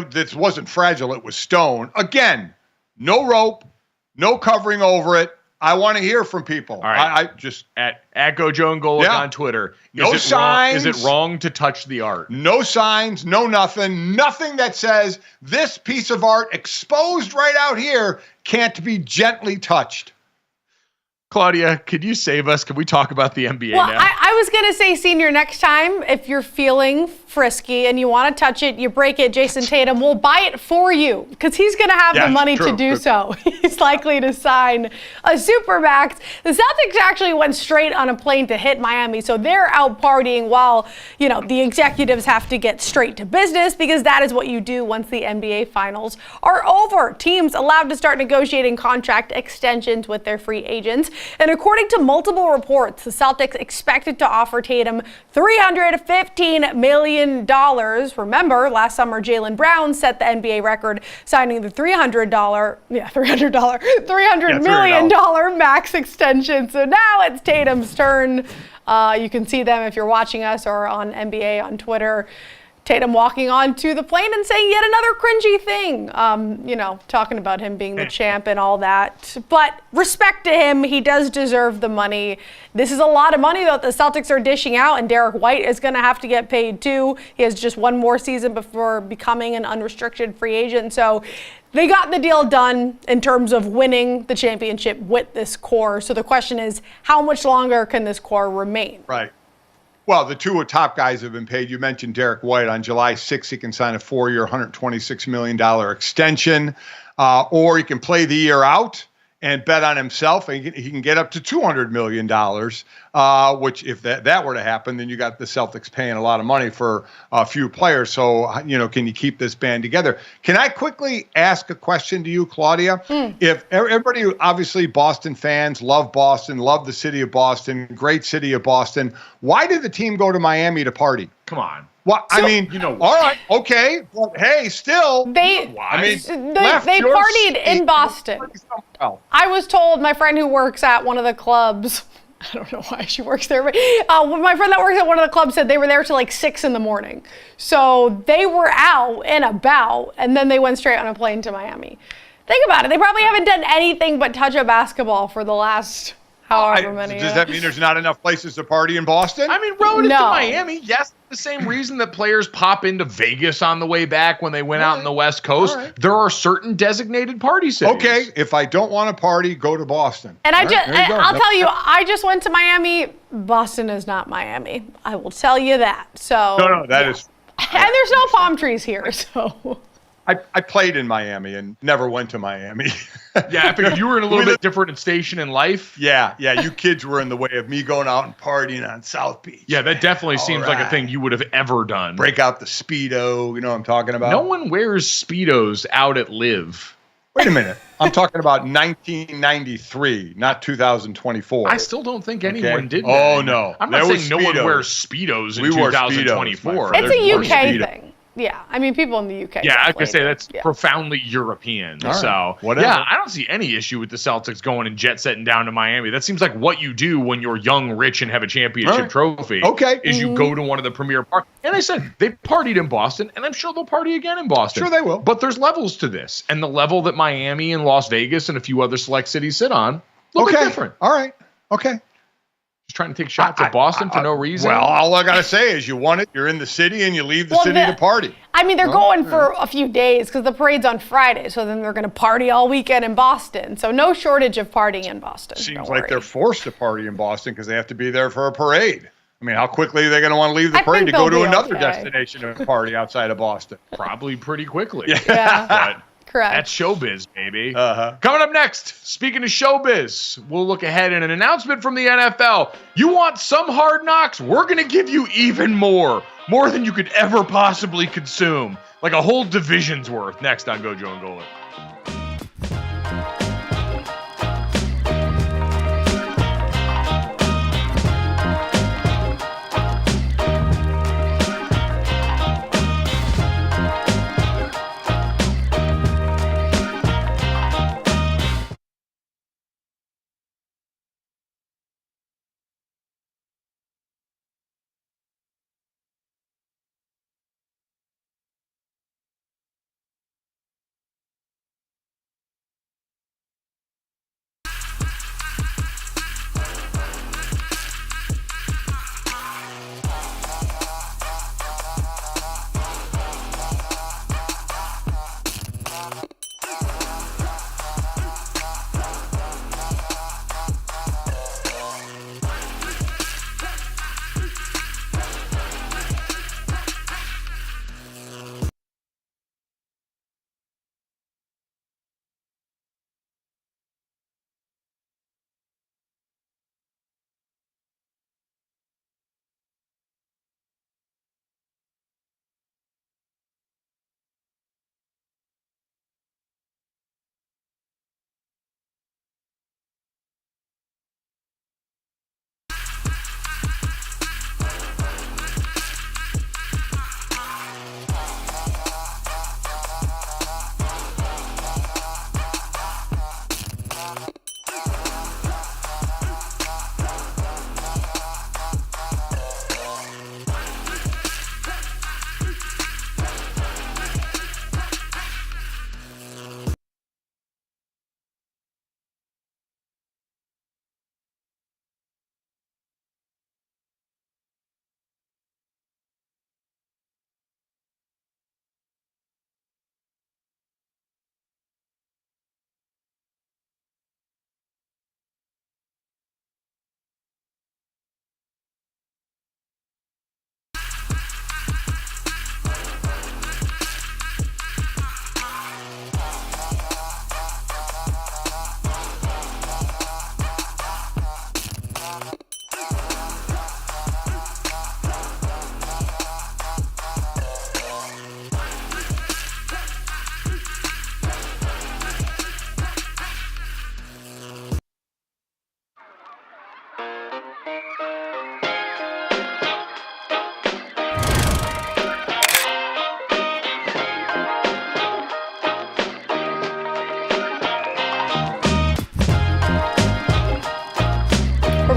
This wasn't fragile. It was stone. Again, no rope, no covering over it. I want to hear from people. All right. I just at GoJo Golic on Twitter. No signs. Is it wrong to touch the art? No signs, no nothing. Nothing that says this piece of art exposed right out here can't be gently touched. Claudia, could you save us? Can we talk about the NBA now? I was going to say, Senior, next time, if you're feeling frisky and you want to touch it, you break it, Jason Tatum will buy it for you because he's going to have the money to do so. He's likely to sign a Supermax. The Celtics actually went straight on a plane to hit Miami, so they're out partying while, the executives have to get straight to business because that is what you do once the NBA Finals are over. Teams allowed to start negotiating contract extensions with their free agents. And according to multiple reports, the Celtics expected to offer Tatum $315 million. Remember, last summer, Jaylen Brown set the NBA record, signing the $300 million max extension. So now it's Tatum's turn. You can see them if you're watching us or on NBA on Twitter. Tatum walking onto the plane and saying yet another cringy thing, talking about him being the champ and all that. But respect to him, he does deserve the money. This is a lot of money, though, the Celtics are dishing out, and Derek White is going to have to get paid, too. He has just one more season before becoming an unrestricted free agent. So they got the deal done in terms of winning the championship with this core. So the question is, how much longer can this core remain? Right. Well, the two top guys have been paid. You mentioned Derek White. On July 6th, he can sign a 4-year, $126 million extension, or he can play the year out and bet on himself, and he can get up to $200 million, which if that were to happen, then you got the Celtics paying a lot of money for a few players. So, can you keep this band together? Can I quickly ask a question to you, Claudia? If everybody, obviously Boston fans, love Boston, love the city of Boston, great city of Boston, why did the team go to Miami to party? Come on. Well, all right, okay, but hey, still, they partied in Boston. I was told, my friend who works at one of the clubs, I don't know why she works there, but my friend that works at one of the clubs said they were there till like 6 a.m. So they were out and about, and then they went straight on a plane to Miami. Think about it. They probably haven't done anything but touch a basketball for the last however many. Does that mean there's not enough places to party in Boston? I mean, relative to Miami, yes. The same reason that players pop into Vegas on the way back when they went out in the West Coast. Right. There are certain designated party cities. Okay, if I don't want to party, go to Boston. And I'll tell you, I just went to Miami. Boston is not Miami. I will tell you that. So no, that is. And there's no palm trees here, so. I played in Miami and never went to Miami. Yeah, I figured you were in a little bit different station in life. Yeah, you kids were in the way of me going out and partying on South Beach. Yeah, that definitely seems like a thing you would have ever done. Break out the Speedo, you know what I'm talking about? No one wears Speedos out at Live. Wait a minute. I'm talking about 1993, not 2024. I still don't think anyone did that. Oh, no. I'm not saying no one wears Speedos in 2024. It's a UK thing. Yeah, I mean, people in the UK. Yeah, I could say that's profoundly European. Right. So, whatever. Yeah, I don't see any issue with the Celtics going and jet setting down to Miami. That seems like what you do when you're young, rich, and have a championship trophy. Okay. Is you go to one of the premier parks. And I said, they partied in Boston, and I'm sure they'll party again in Boston. Sure they will. But there's levels to this. And the level that Miami and Las Vegas and a few other select cities sit on, a little bit different. All right. Okay. Just trying to take shots at Boston for no reason. Well, all I got to say is you won it, you're in the city, and you leave the city to party. I mean, they're going for a few days because the parade's on Friday, so then they're going to party all weekend in Boston. So no shortage of partying in Boston. Seems like they're forced to party in Boston because they have to be there for a parade. I mean, how quickly are they going to want to leave the parade to go to another destination and party outside of Boston? Probably pretty quickly. Yeah. But correct. That's showbiz, baby. Coming up next, speaking of showbiz, we'll look ahead at an announcement from the NFL. You want some hard knocks? We're going to give you even more than you could ever possibly consume. Like a whole division's worth. Next on GoJo Golic.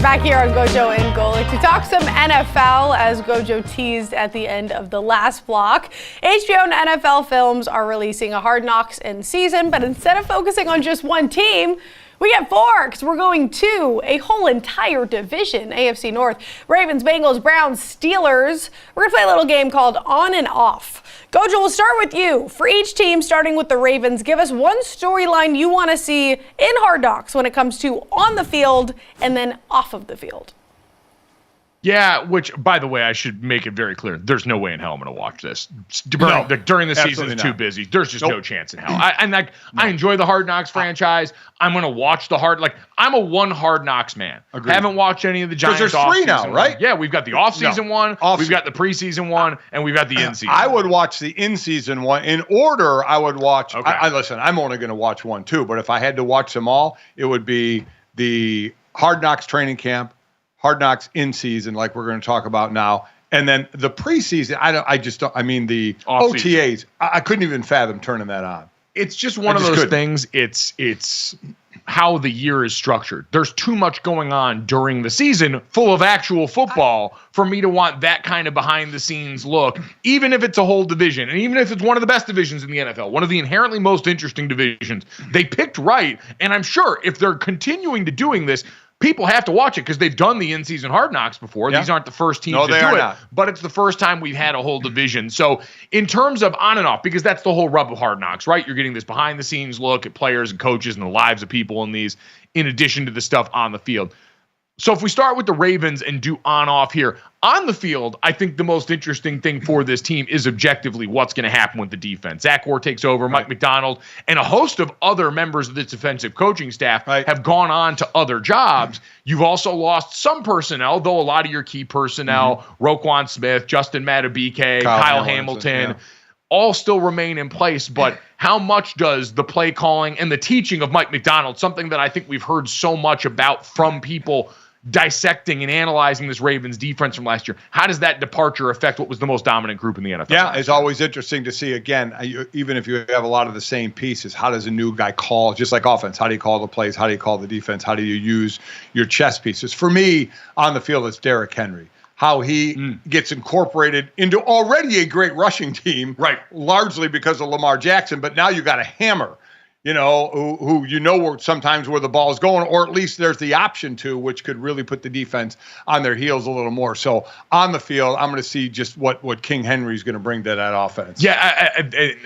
Back here on GoJo and Golic to talk some NFL, as GoJo teased at the end of the last block. HBO and NFL Films are releasing a Hard Knocks in season, but instead of focusing on just one team, we get four, because we're going to a whole entire division. AFC North, Ravens, Bengals, Browns, Steelers. We're going to play a little game called On and Off. GoJo, we'll start with you. For each team, starting with the Ravens, give us one storyline you want to see in Hard Knocks when it comes to on the field and then off of the field. Yeah, which, by the way, I should make it very clear. There's no way in hell I'm going to watch this. During the season, it's too busy. There's just no chance in hell. I enjoy the Hard Knocks franchise. I'm going to watch I'm a one Hard Knocks man. Agreed. Haven't watched any of the Giants off-season. There's three now, right? Yeah, we've got the off-season one, we've got the preseason one, and we've got the in-season I would watch the in-season one. In order, I would watch. Okay. Listen, I'm only going to watch one, too. But if I had to watch them all, it would be the Hard Knocks training camp, Hard Knocks in season, like we're going to talk about now, and then the preseason. I mean the OTAs. I couldn't even fathom turning that on. It's just one of those things. It's how the year is structured. There's too much going on during the season, full of actual football, for me to want that kind of behind the scenes look. Even if it's a whole division, and even if it's one of the best divisions in the NFL, one of the inherently most interesting divisions, they picked right. And I'm sure if they're continuing to doing this, people have to watch it because they've done the in-season Hard Knocks before. Yeah. These aren't the first teams to do it, but it's the first time we've had a whole division. So in terms of on and off, because that's the whole rub of Hard Knocks, right? You're getting this behind-the-scenes look at players and coaches and the lives of people in these, in addition to the stuff on the field. So if we start with the Ravens and do on-off here, on the field, I think the most interesting thing for this team is objectively what's going to happen with the defense. Zach Orr takes over, Mike McDonald, and a host of other members of this defensive coaching staff have gone on to other jobs. You've also lost some personnel, though a lot of your key personnel, Roquan Smith, Justin Madubuike, Kyle Hamilton, all still remain in place. But how much does the play calling and the teaching of Mike McDonald, something that I think we've heard so much about from people dissecting and analyzing this Ravens defense from last year, how does that departure affect what was the most dominant group in the NFL? Yeah, it's always interesting to see, again, even if you have a lot of the same pieces, how does a new guy call, just like offense, how do you call the plays, how do you call the defense, how do you use your chess pieces? For me, on the field, it's Derrick Henry. How he gets incorporated into already a great rushing team, right? Largely because of Lamar Jackson, but now you got a hammer, who sometimes where the ball is going, or at least there's the option to, which could really put the defense on their heels a little more. So on the field, I'm going to see just what King Henry's going to bring to that offense. Yeah,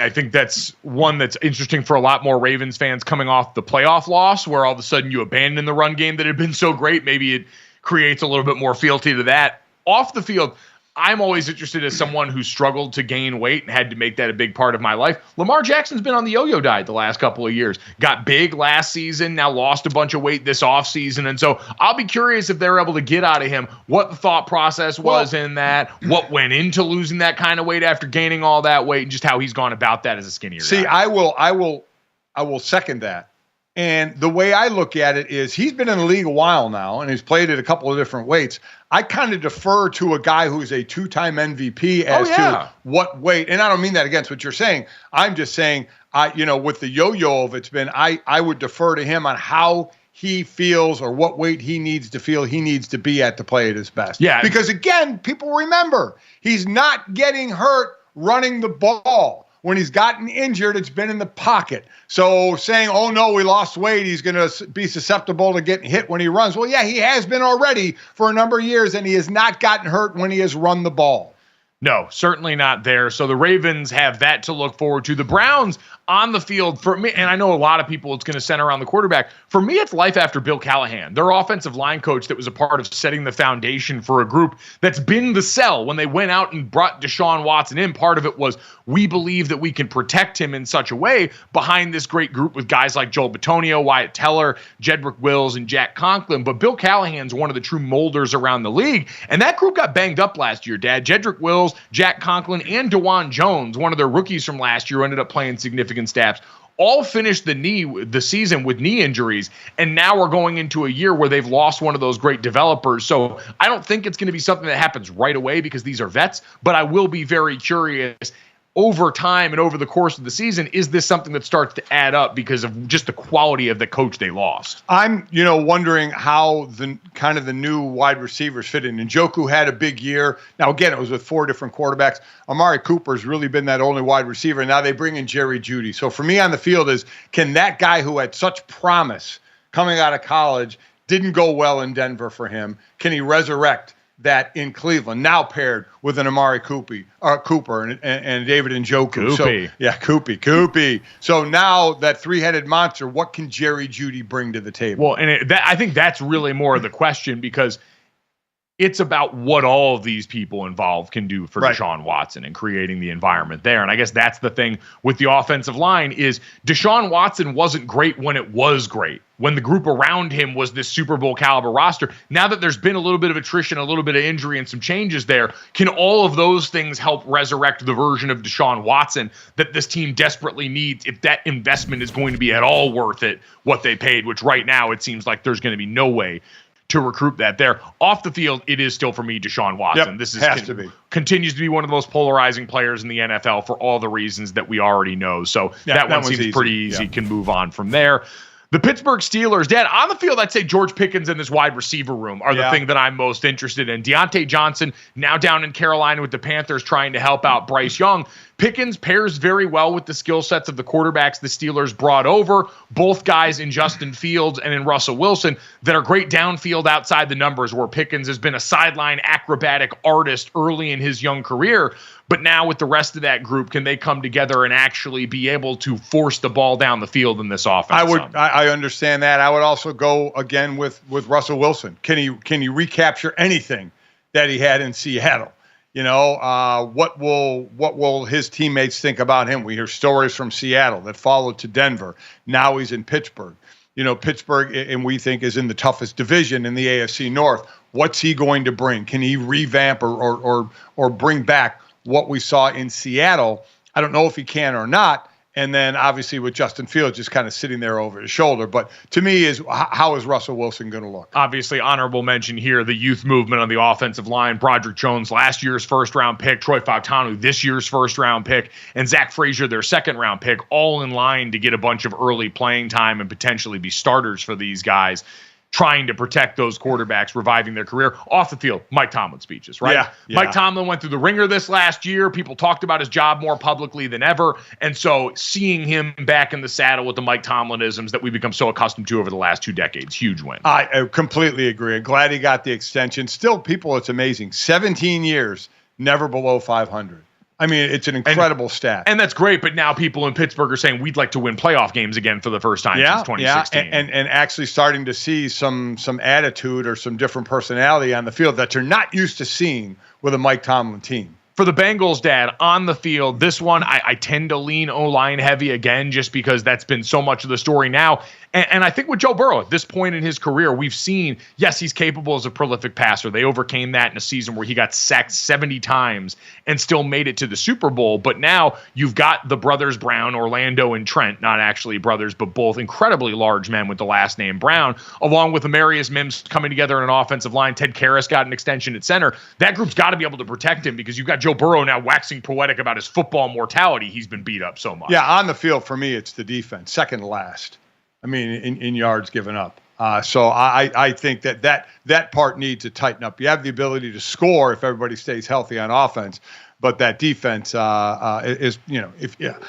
I think that's one that's interesting for a lot more Ravens fans coming off the playoff loss, where all of a sudden you abandon the run game that had been so great. Maybe it creates a little bit more fealty to that. Off the field, I'm always interested as someone who struggled to gain weight and had to make that a big part of my life. Lamar Jackson's been on the yo-yo diet the last couple of years. Got big last season, now lost a bunch of weight this offseason. And so I'll be curious if they're able to get out of him what the thought process was in that, what went into losing that kind of weight after gaining all that weight, and just how he's gone about that as a skinnier guy. See, I will second that. And the way I look at it is he's been in the league a while now, and he's played at a couple of different weights. I kind of defer to a guy who's a two-time MVP as to what weight. And I don't mean that against what you're saying. I'm just saying, with the yo-yo of it's been, I would defer to him on how he feels or what weight he needs to feel he needs to be at to play at his best. Yeah. Because, again, people remember, he's not getting hurt running the ball. When he's gotten injured, it's been in the pocket. So saying, oh, no, we lost weight, he's going to be susceptible to getting hit when he runs. Well, yeah, he has been already for a number of years, and he has not gotten hurt when he has run the ball. No, certainly not there. So the Ravens have that to look forward to. The Browns on the field, for me, and I know a lot of people it's going to center around the quarterback. For me, it's life after Bill Callahan, their offensive line coach that was a part of setting the foundation for a group that's been the sell when they went out and brought Deshaun Watson in. Part of it was we believe that we can protect him in such a way behind this great group with guys like Joel Bitonio, Wyatt Teller, Jedrick Wills, and Jack Conklin. But Bill Callahan's one of the true molders around the league, and that group got banged up last year, Dad. Jedrick Wills, Jack Conklin, and DeJuan Jones, one of their rookies from last year, ended up playing significant snaps, all finished the season with knee injuries, and now we're going into a year where they've lost one of those great developers. So I don't think it's going to be something that happens right away because these are vets, but I will be very curious over time and over the course of the season, is this something that starts to add up because of just the quality of the coach they lost? I'm, wondering how the new wide receivers fit in. Njoku had a big year. Now, again, it was with 4 different quarterbacks. Amari Cooper's really been that only wide receiver. Now they bring in Jerry Jeudy. So for me on the field is, can that guy who had such promise coming out of college, didn't go well in Denver for him, can he resurrect that in Cleveland, now paired with an Amari Cooper and David Njoku? Coopy. So now that 3-headed monster, what can Jerry Jeudy bring to the table? Well, and I think that's really more of the question, because it's about what all of these people involved can do for Deshaun Watson and creating the environment there. And I guess that's the thing with the offensive line is Deshaun Watson wasn't great when it was great, when the group around him was this Super Bowl caliber roster. Now that there's been a little bit of attrition, a little bit of injury, and some changes there, can all of those things help resurrect the version of Deshaun Watson that this team desperately needs if that investment is going to be at all worth it, what they paid, which right now it seems like there's going to be no way to recruit that there. Off the field, it is still for me Deshaun Watson. Yep, this continues to be one of the most polarizing players in the NFL for all the reasons that we already know. So that one seems pretty easy. Can move on from there. The Pittsburgh Steelers, Dad, on the field, I'd say George Pickens and this wide receiver room are the thing that I'm most interested in. Deontay Johnson now down in Carolina with the Panthers trying to help out Bryce Young. Pickens pairs very well with the skill sets of the quarterbacks the Steelers brought over, both guys in Justin Fields and in Russell Wilson that are great downfield outside the numbers, where Pickens has been a sideline acrobatic artist early in his young career. But now with the rest of that group, can they come together and actually be able to force the ball down the field in this offense? I understand that. I would also go again with Russell Wilson. Can he recapture anything that he had in Seattle? What will his teammates think about him? We hear stories from Seattle that followed to Denver. Now he's in Pittsburgh. Pittsburgh, and we think, is in the toughest division in the AFC North. What's he going to bring? Can he revamp or bring back what we saw in Seattle? I don't know if he can or not. And then obviously with Justin Fields just kind of sitting there over his shoulder. But to me, how is Russell Wilson going to look? Obviously, honorable mention here, the youth movement on the offensive line. Broderick Jones, last year's first-round pick. Troy Fautanu, this year's first-round pick. And Zach Frazier, their second-round pick, all in line to get a bunch of early playing time and potentially be starters for these guys, trying to protect those quarterbacks, reviving their career. Off the field, Mike Tomlin speeches, right? Yeah. Mike Tomlin went through the ringer this last year. People talked about his job more publicly than ever. And so seeing him back in the saddle with the Mike Tomlinisms that we've become so accustomed to over the last 2 decades, huge win. I completely agree. I'm glad he got the extension. Still, people, it's amazing. 17 years, never below 500. I mean, it's an incredible stat. And that's great, but now people in Pittsburgh are saying we'd like to win playoff games again for the first time since 2016. Yeah, and actually starting to see some attitude or some different personality on the field that you're not used to seeing with a Mike Tomlin team. For the Bengals, Dad, on the field, this one, I tend to lean O-line heavy again just because that's been so much of the story now. And I think with Joe Burrow, at this point in his career, we've seen, yes, he's capable as a prolific passer. They overcame that in a season where he got sacked 70 times and still made it to the Super Bowl. But now you've got the brothers Brown, Orlando and Trent, not actually brothers, but both incredibly large men with the last name Brown, along with Amarius Mims coming together in an offensive line. Ted Karras got an extension at center. That group's got to be able to protect him because you've got Joe Burrow now waxing poetic about his football mortality. He's been beat up so much. Yeah, on the field, for me, it's the defense, second to last. I mean, in yards given up. So I think that part needs to tighten up. You have the ability to score if everybody stays healthy on offense, but that defense is,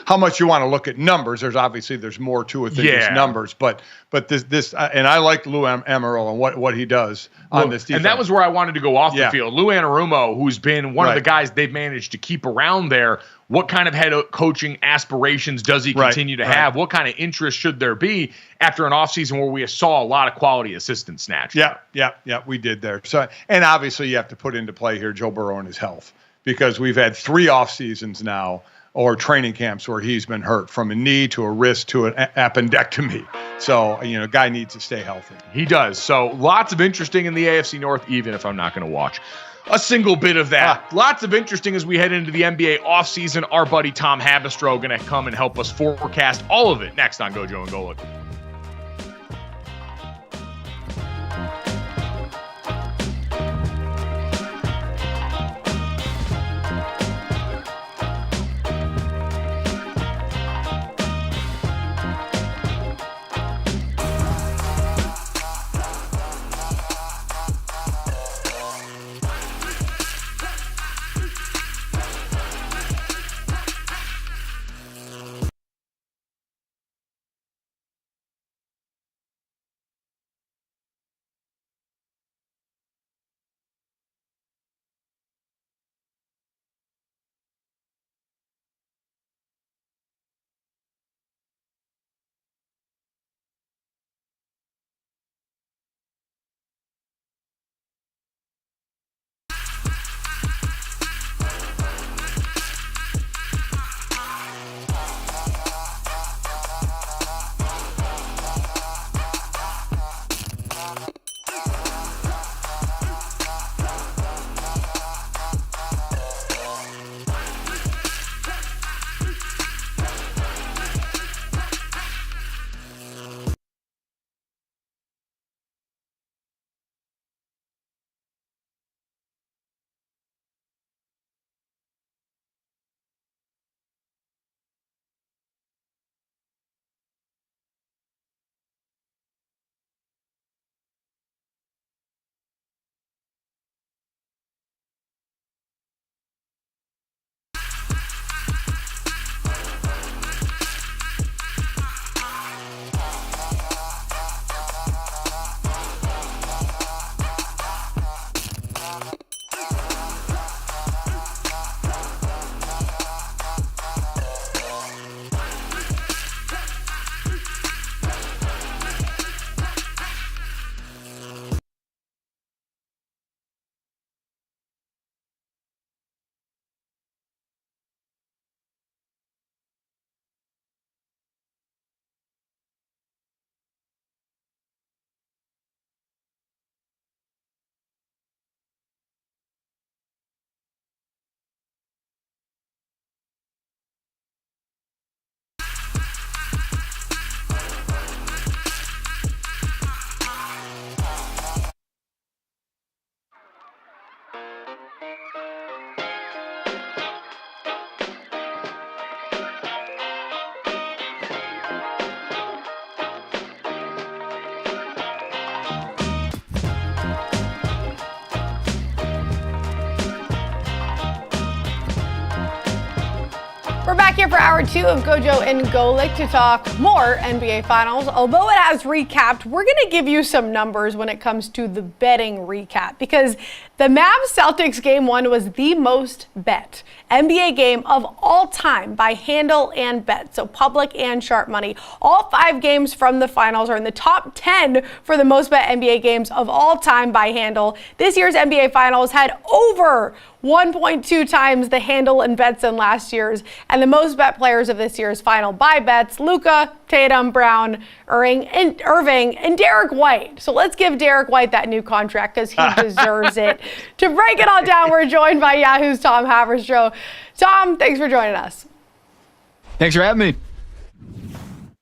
how much you want to look at numbers. There's more to it than just numbers. But this and I like Lou Amarillo and what he does on this defense. And that was where I wanted to go off the field. Lou Anarumo, who's been one of the guys they've managed to keep around there. What kind of head coaching aspirations does he continue to have? What kind of interest should there be after an offseason where we saw a lot of quality assistant snatch? Yeah, we did there. So, and obviously you have to put into play here Joe Burrow and his health, because we've had 3 off seasons now or training camps where he's been hurt, from a knee to a wrist to an appendectomy. So, guy needs to stay healthy. He does. So lots of interesting in the AFC North, even if I'm not going to watch a single bit of that. Lots of interesting as we head into the NBA offseason. Our buddy Tom Haberstroh going to come and help us forecast all of it next on GoJo and Golic. We're back here for hour 2 of GoJo and Golic to talk more NBA Finals. Although it has recapped, we're going to give you some numbers when it comes to the betting recap, because the Mavs-Celtics Game 1 was the most bet NBA game of all time by handle and bet, so public and sharp money. All 5 games from the finals are in the top 10 for the most bet NBA games of all time by handle. This year's NBA Finals had over 1.2 times the handle and bets than last year's, and the most bet players of this year's final by bets: Luka, Tatum, Brown, Irving, and Derek White. So let's give Derek White that new contract because he deserves it. To break it all down, we're joined by Yahoo's Tom Haberstroh. Tom, thanks for joining us. Thanks for having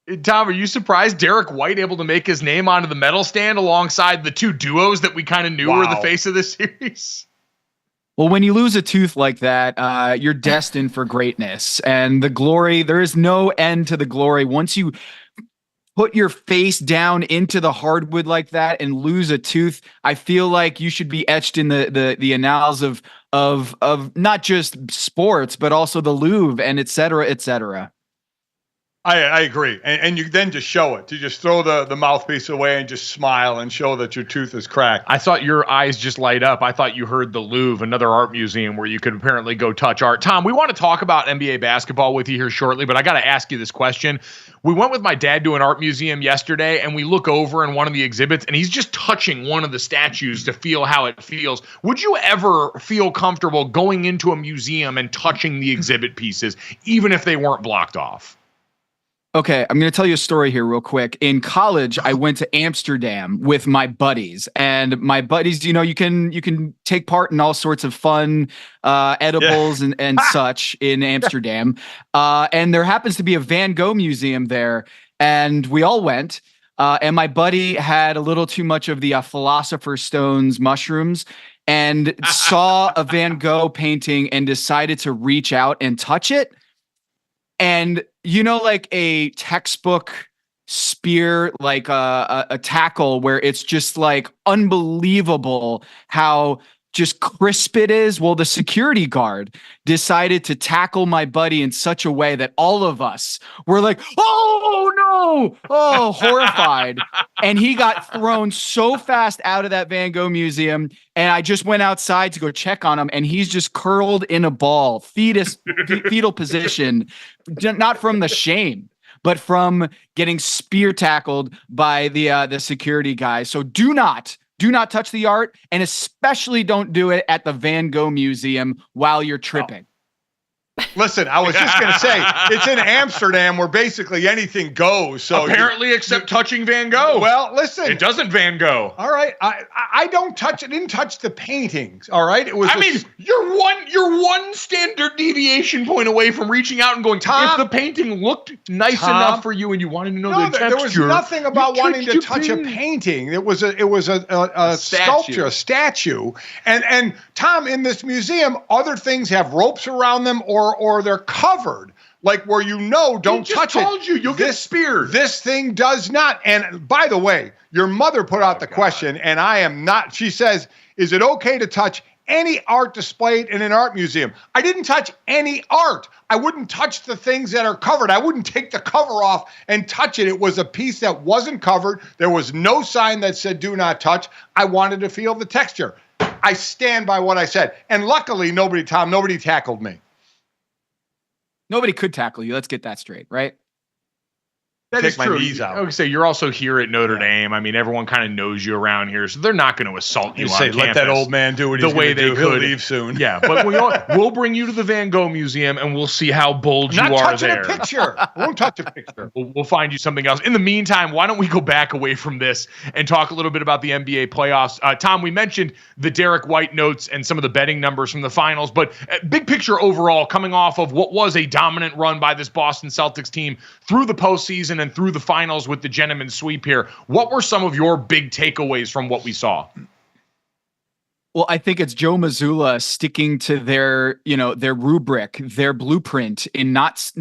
me. Tom, are you surprised Derek White able to make his name onto the medal stand alongside the two duos that we kind of knew were the face of this series? Well, when you lose a tooth like that, you're destined for greatness. And the glory, there is no end to the glory. Once you put your face down into the hardwood like that and lose a tooth, I feel like you should be etched in the annals of not just sports, but also the Louvre and et cetera, et cetera. I agree. And you then just show it. You just throw the mouthpiece away and just smile and show that your tooth is cracked. I thought your eyes just light up. I thought you heard the Louvre, another art museum where you could apparently go touch art. Tom, we want to talk about NBA basketball with you here shortly, but I got to ask you this question. We went with my dad to an art museum yesterday, and we look over in one of the exhibits, and he's just touching one of the statues to feel how it feels. Would you ever feel comfortable going into a museum and touching the exhibit pieces, even if they weren't blocked off? Okay, I'm going to tell you a story here real quick. In college, I went to Amsterdam with my buddies, and my buddies, you can take part in all sorts of fun edibles and such in Amsterdam. And there happens to be a Van Gogh museum there, and we all went. And my buddy had a little too much of the Philosopher's Stone's mushrooms and saw a Van Gogh painting and decided to reach out and touch it. And like a textbook spear, like a tackle, where it's just like unbelievable how just crisp it is. Well, the security guard decided to tackle my buddy in such a way that all of us were like, oh no, horrified. And he got thrown so fast out of that Van Gogh museum. And I just went outside to go check on him, and he's just curled in a ball, fetal position, not from the shame, but from getting spear tackled by the security guy. So do not touch the art, and especially don't do it at the Van Gogh Museum while you're tripping. Listen, I was just going to say, it's in Amsterdam where basically anything goes. So apparently, except touching Van Gogh. Well, listen. It doesn't Van Gogh. All right. I didn't touch the paintings. All right. It was. You're one standard deviation point away from reaching out and going, Tom, if the painting looked nice enough for you and you wanted to know the texture. There was nothing about wanting to touch a painting. It was a sculpture, a statue. And Tom, in this museum, other things have ropes around them or they're covered, like where don't touch it. Told you, you'll get speared. This thing does not. And by the way, your mother put out the question, and I am not. She says, "Is it okay to touch any art displayed in an art museum?" I didn't touch any art. I wouldn't touch the things that are covered. I wouldn't take the cover off and touch it. It was a piece that wasn't covered. There was no sign that said "do not touch." I wanted to feel the texture. I stand by what I said, and luckily, nobody tackled me. Nobody could tackle you. Let's get that straight, right? That is my true. knees out. I would say you're also here at Notre Dame. I mean, everyone kind of knows you around here, so they're not going to assault you on campus. Let that old man do what he's going to do. He'll leave soon. Yeah, but we'll bring you to the Van Gogh Museum, and we'll see how bold you are there. Not touching a picture. I won't touch a picture. We'll find you something else. In the meantime, why don't we go back away from this and talk a little bit about the NBA playoffs? Tom, we mentioned the Derek White notes and some of the betting numbers from the finals, but big picture overall, coming off of what was a dominant run by this Boston Celtics team through the postseason and through the finals with the gentleman's sweep here. What were some of your big takeaways from what we saw? Well, I think it's Joe Mazzulla sticking to their rubric, their blueprint in not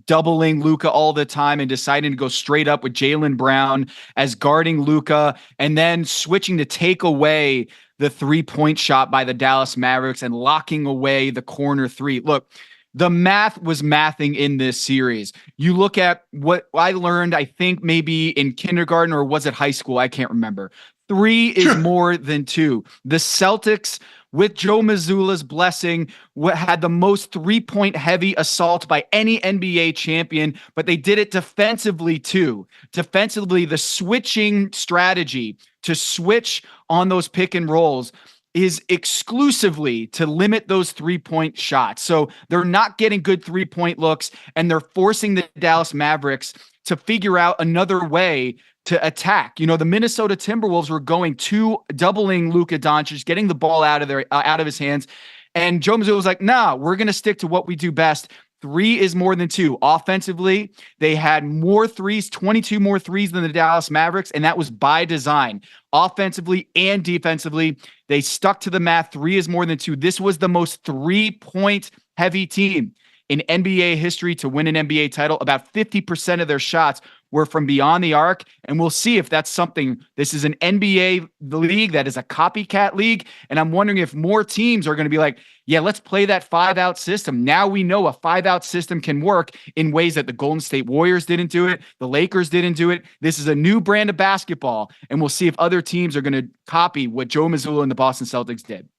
doubling Luka all the time and deciding to go straight up with Jaylen Brown as guarding Luka, and then switching to take away the 3-point shot by the Dallas Mavericks and locking away the corner three. Look, The math was mathing in this series. You look at what I learned, I think maybe in kindergarten, or was it high school? I can't remember. 3 is more than 2. The Celtics, with Joe Mazzulla's blessing, had the most 3-point heavy assault by any NBA champion, but they did it defensively too. Defensively, the switching strategy to switch on those pick and rolls is exclusively to limit those 3-point shots. So they're not getting good 3-point looks, and they're forcing the Dallas Mavericks to figure out another way to attack. The Minnesota Timberwolves were doubling Luka Doncic, getting the ball out of his hands. And Joe Mazzulla was like, nah, we're going to stick to what we do best. 3 is more than 2. Offensively, they had more threes, 22 more threes than the Dallas Mavericks, and that was by design. Offensively and defensively, they stuck to the math. 3 is more than 2. This was the most 3-point heavy team in NBA history to win an NBA title. About 50% of their shots were from beyond the arc, and we'll see if that's something. This is an NBA league that is a copycat league, and I'm wondering if more teams are going to be like, yeah, let's play that 5-out system. Now we know a 5-out system can work in ways that the Golden State Warriors didn't do it, the Lakers didn't do it. This is a new brand of basketball, and we'll see if other teams are going to copy what Joe Mazzulla and the Boston Celtics did.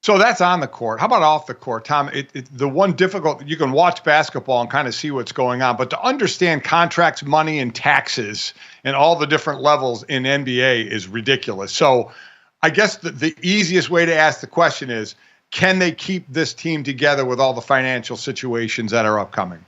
So that's on the court. How about off the court, Tom? The one difficult, you can watch basketball and kind of see what's going on, but to understand contracts, money, and taxes and all the different levels in NBA is ridiculous. So I guess the easiest way to ask the question is, can they keep this team together with all the financial situations that are upcoming?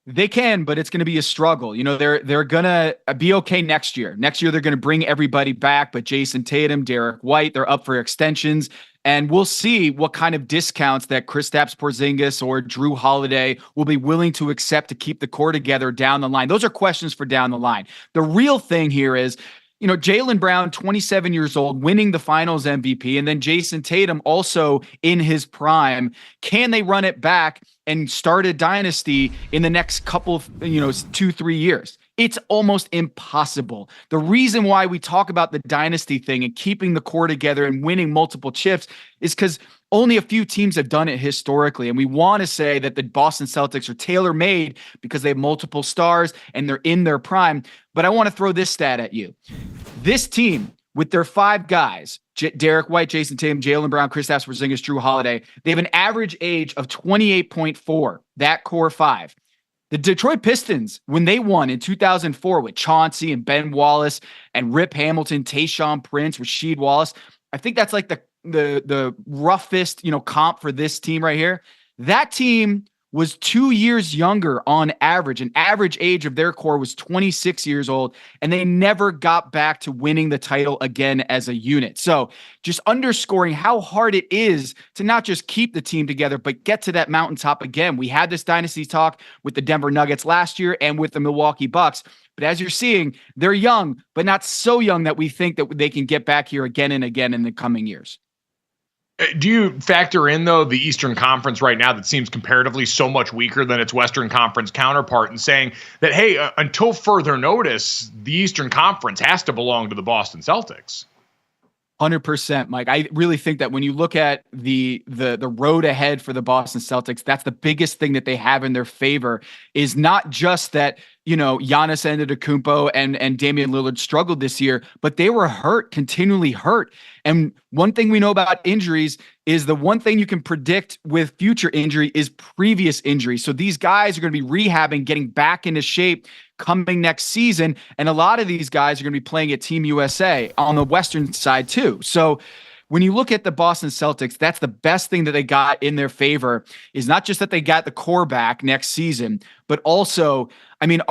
They can, but it's going to be a struggle. They're going to be okay next year. Next year, they're going to bring everybody back, but Jason Tatum, Derek White, they're up for extensions. And we'll see what kind of discounts that Kristaps Porzingis or Drew Holiday will be willing to accept to keep the core together down the line. Those are questions for down the line. The real thing here is, Jaylen Brown, 27 years old, winning the finals MVP, and then Jason Tatum also in his prime. Can they run it back and start a dynasty in the next couple of, 2-3 years? It's almost impossible. The reason why we talk about the dynasty thing and keeping the core together and winning multiple chips is because only a few teams have done it historically. And we want to say that the Boston Celtics are tailor-made because they have multiple stars and they're in their prime. But I want to throw this stat at you. This team, with their 5 guys, Derek White, Jason Tatum, Jaylen Brown, Kristaps Porzingis, Drew Holiday, they have an average age of 28.4, that core 5. The Detroit Pistons, when they won in 2004 with Chauncey and Ben Wallace and Rip Hamilton, Tayshaun Prince, Rasheed Wallace, I think that's like the roughest, comp for this team right here. That team was 2 years younger on average. An average age of their core was 26 years old, and they never got back to winning the title again as a unit. So just underscoring how hard it is to not just keep the team together, but get to that mountaintop again. We had this dynasty talk with the Denver Nuggets last year and with the Milwaukee Bucks. But as you're seeing, they're young, but not so young that we think that they can get back here again and again in the coming years. Do you factor in, though, the Eastern Conference right now that seems comparatively so much weaker than its Western Conference counterpart, and saying that, hey, until further notice, the Eastern Conference has to belong to the Boston Celtics? 100%, Mike. I really think that when you look at the road ahead for the Boston Celtics, that's the biggest thing that they have in their favor, is not just that, Giannis Antetokounmpo and Damian Lillard struggled this year, but they were hurt, continually hurt. And one thing we know about injuries is the one thing you can predict with future injury is previous injury. So these guys are going to be rehabbing, getting back into shape coming next season. And a lot of these guys are going to be playing at Team USA on the Western side too. So when you look at the Boston Celtics, that's the best thing that they got in their favor, is not just that they got the core back next season, but also,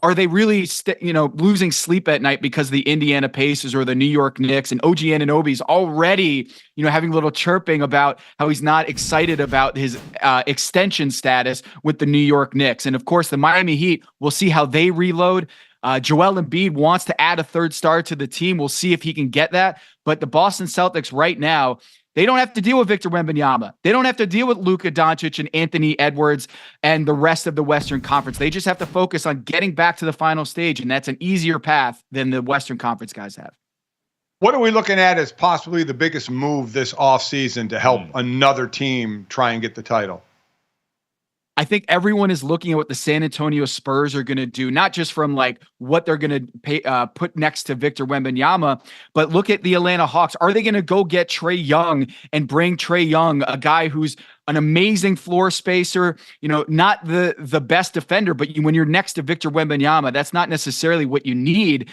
are they really, losing sleep at night because the Indiana Pacers or the New York Knicks and OG Anunoby's already, having a little chirping about how he's not excited about his extension status with the New York Knicks. And of course, the Miami Heat, we'll see how they reload. Joel Embiid wants to add a third star to the team. We'll see if he can get that. But the Boston Celtics right now, they don't have to deal with Victor Wembanyama. They don't have to deal with Luka Doncic and Anthony Edwards and the rest of the Western Conference. They just have to focus on getting back to the final stage, and that's an easier path than the Western Conference guys have. What are we looking at as possibly the biggest move this offseason to help another team try and get the title? I think everyone is looking at what the San Antonio Spurs are going to do, not just from like what they're going to put next to Victor Wembanyama, but look at the Atlanta Hawks. Are they going to go get Trae Young and bring Trae Young, a guy who's an amazing floor spacer, not the best defender, but when you're next to Victor Wembanyama, that's not necessarily what you need.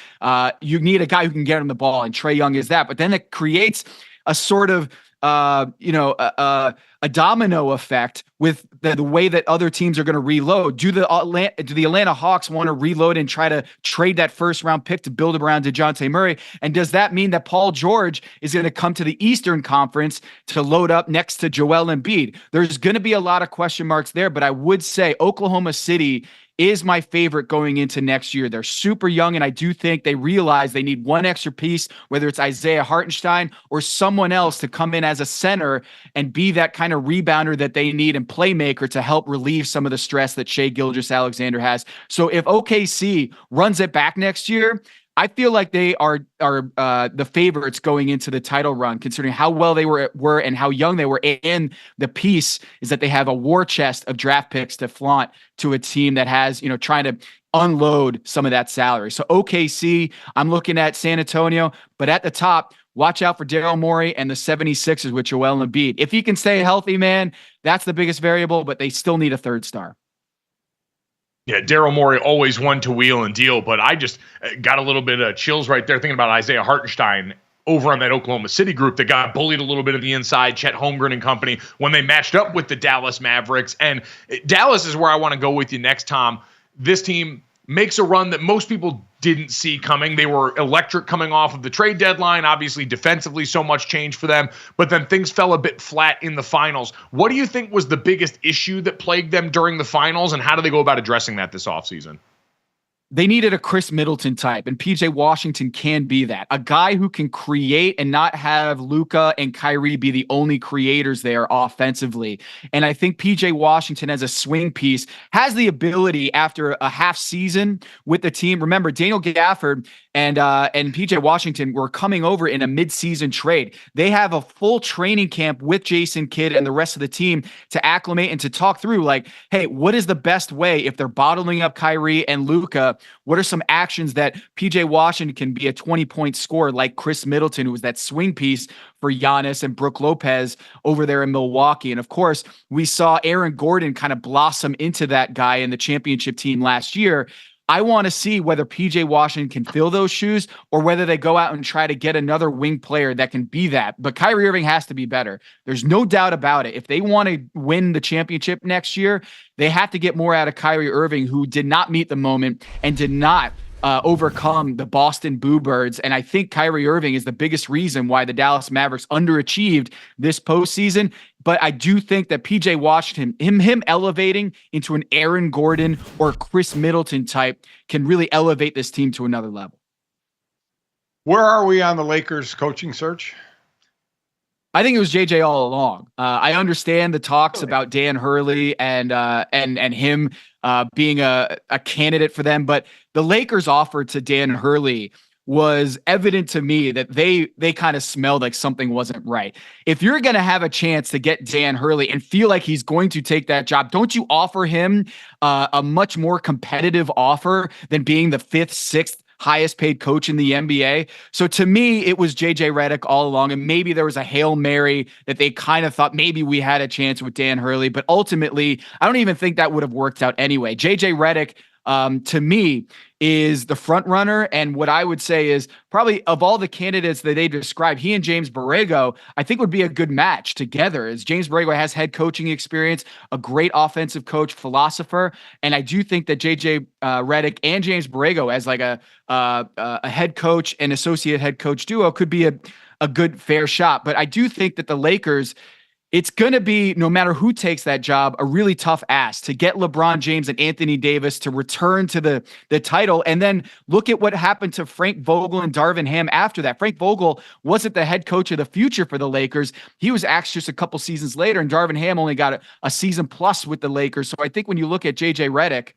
You need a guy who can get him the ball, and Trae Young is that. But then it creates a sort of a domino effect with the way that other teams are going to reload. Do the Atlanta Hawks want to reload and try to trade that first round pick to build around DeJounte Murray? And does that mean that Paul George is going to come to the Eastern Conference to load up next to Joel Embiid? There's going to be a lot of question marks there, but I would say Oklahoma City is my favorite going into next year. They're super young, and I do think they realize they need one extra piece, whether it's Isaiah Hartenstein or someone else to come in as a center and be that kind of rebounder that they need and playmaker to help relieve some of the stress that Shai Gilgeous-Alexander has. So if OKC runs it back next year, I feel like they are the favorites going into the title run, considering how well they were and how young they were. And the piece is that they have a war chest of draft picks to flaunt to a team that has, trying to unload some of that salary. So OKC, I'm looking at San Antonio, but at the top, watch out for Daryl Morey and the 76ers with Joel Embiid. If he can stay healthy, man, that's the biggest variable, but they still need a third star. Yeah, Daryl Morey always one to wheel and deal, but I just got a little bit of chills right there thinking about Isaiah Hartenstein over on that Oklahoma City group that got bullied a little bit of the inside, Chet Holmgren and company, when they matched up with the Dallas Mavericks. And Dallas is where I want to go with you next, Tom. This team makes a run that most people didn't see coming. They were electric coming off of the trade deadline. Obviously, defensively, so much change for them. But then things fell a bit flat in the finals. What do you think was the biggest issue that plagued them during the finals, and how do they go about addressing that this offseason? They needed a Chris Middleton type, and PJ Washington can be that. A guy who can create and not have Luka and Kyrie be the only creators there offensively. And I think PJ Washington as a swing piece has the ability after a half season with the team. Remember, Daniel Gafford and PJ Washington were coming over in a mid-season trade. They have a full training camp with Jason Kidd and the rest of the team to acclimate and to talk through, like, hey, what is the best way if they're bottling up Kyrie and Luka? What are some actions that PJ Washington can be a 20-point scorer like Chris Middleton, who was that swing piece for Giannis and Brook Lopez over there in Milwaukee? And of course, we saw Aaron Gordon kind of blossom into that guy in the championship team last year. I want to see whether PJ Washington can fill those shoes or whether they go out and try to get another wing player that can be that. But Kyrie Irving has to be better. There's no doubt about it. If they want to win the championship next year, they have to get more out of Kyrie Irving, who did not meet the moment and did not overcome the Boston Boo Birds. And I think Kyrie Irving is the biggest reason why the Dallas Mavericks underachieved this postseason. But I do think that PJ Washington, him elevating into an Aaron Gordon or Chris Middleton type, can really elevate this team to another level. Where are we on the Lakers coaching search? I think it was JJ all along. I understand the talks about Dan Hurley and him being a candidate for them, but the Lakers offer to Dan Hurley was evident to me that they kind of smelled like something wasn't right. If you're going to have a chance to get Dan Hurley and feel like he's going to take that job, don't you offer him a much more competitive offer than being the 5th, 6th highest paid coach in the NBA? So to me, it was JJ Redick all along, and maybe there was a Hail Mary that they kind of thought maybe we had a chance with Dan Hurley, but ultimately, I don't even think that would have worked out anyway. JJ Redick, to me, is the front runner. And what I would say is probably of all the candidates that they described, he and James Borrego, I think would be a good match together, as James Borrego has head coaching experience, a great offensive coach, philosopher. And I do think that JJ Redick and James Borrego as like a head coach and associate head coach duo could be a good fair shot. But I do think that the Lakers, it's going to be, no matter who takes that job, a really tough ask to get LeBron James and Anthony Davis to return to the title. And then look at what happened to Frank Vogel and Darvin Ham after that. Frank Vogel wasn't the head coach of the future for the Lakers. He was axed just a couple seasons later, and Darvin Ham only got a season plus with the Lakers. So I think when you look at JJ Redick,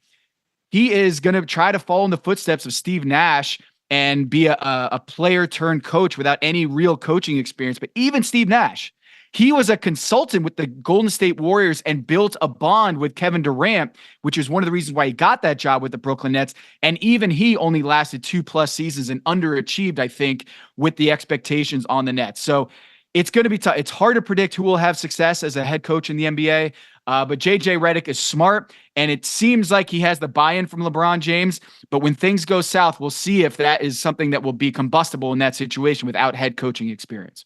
he is going to try to follow in the footsteps of Steve Nash and be a player turned coach without any real coaching experience. But even Steve Nash, He was a consultant with the Golden State Warriors and built a bond with Kevin Durant, which is one of the reasons why he got that job with the Brooklyn Nets. And even he only lasted 2+ seasons and underachieved, I think, with the expectations on the Nets. So it's going to be tough. It's hard to predict who will have success as a head coach in the NBA. But JJ Redick is smart, and it seems like he has the buy-in from LeBron James. But when things go south, we'll see if that is something that will be combustible in that situation without head coaching experience.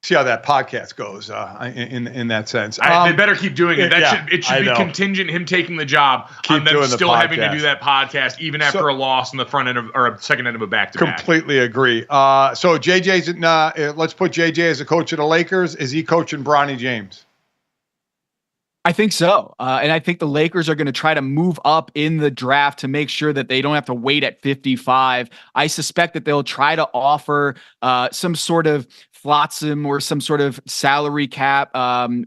See how that podcast goes in that sense. They better keep doing it. It should be contingent him taking the job on them still having to do that podcast even after a loss in the front end of or second end of a back-to-back. Completely agree. So JJ's let's put JJ as a coach of the Lakers. Is he coaching Bronny James? I think so. And I think the Lakers are going to try to move up in the draft to make sure that they don't have to wait at 55. I suspect that they'll try to offer some sort of flotsam or some sort of salary cap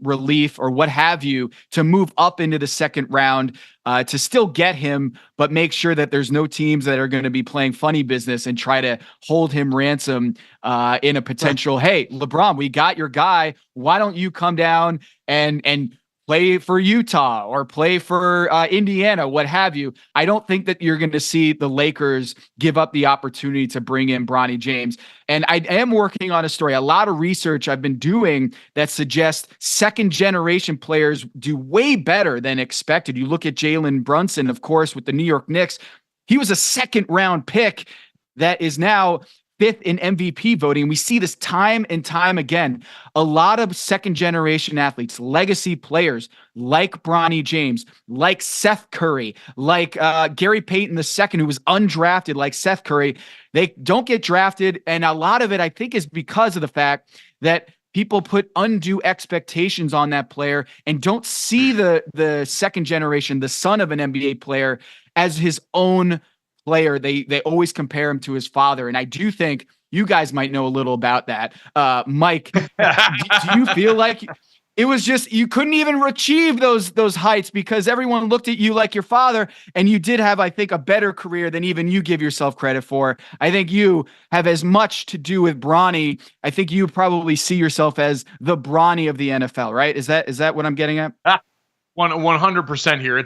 relief or what have you to move up into the second round to still get him, but make sure that there's no teams that are going to be playing funny business and try to hold him ransom in a potential, hey, LeBron, we got your guy. Why don't you come down and play for Utah or play for Indiana, what have you. I don't think that you're going to see the Lakers give up the opportunity to bring in Bronny James. And I am working on a story, a lot of research I've been doing that suggests second generation players do way better than expected. You look at Jalen Brunson, of course, with the New York Knicks. He was a second round pick that is now 5th in MVP voting. We see this time and time again. A lot of second generation athletes, legacy players like Bronny James, like Seth Curry, like Gary Payton II, who was undrafted like Seth Curry. They don't get drafted. And a lot of it, I think, is because of the fact that people put undue expectations on that player and don't see the second generation, the son of an NBA player, as his own player. They always compare him to his father. And I do think you guys might know a little about that. Mike, do you feel like it was just, you couldn't even achieve those heights because everyone looked at you like your father, and you did have, I think, a better career than even you give yourself credit for. I think you have as much to do with Bronny. I think you probably see yourself as the Bronny of the NFL, right? Is that what I'm getting at? 100% here.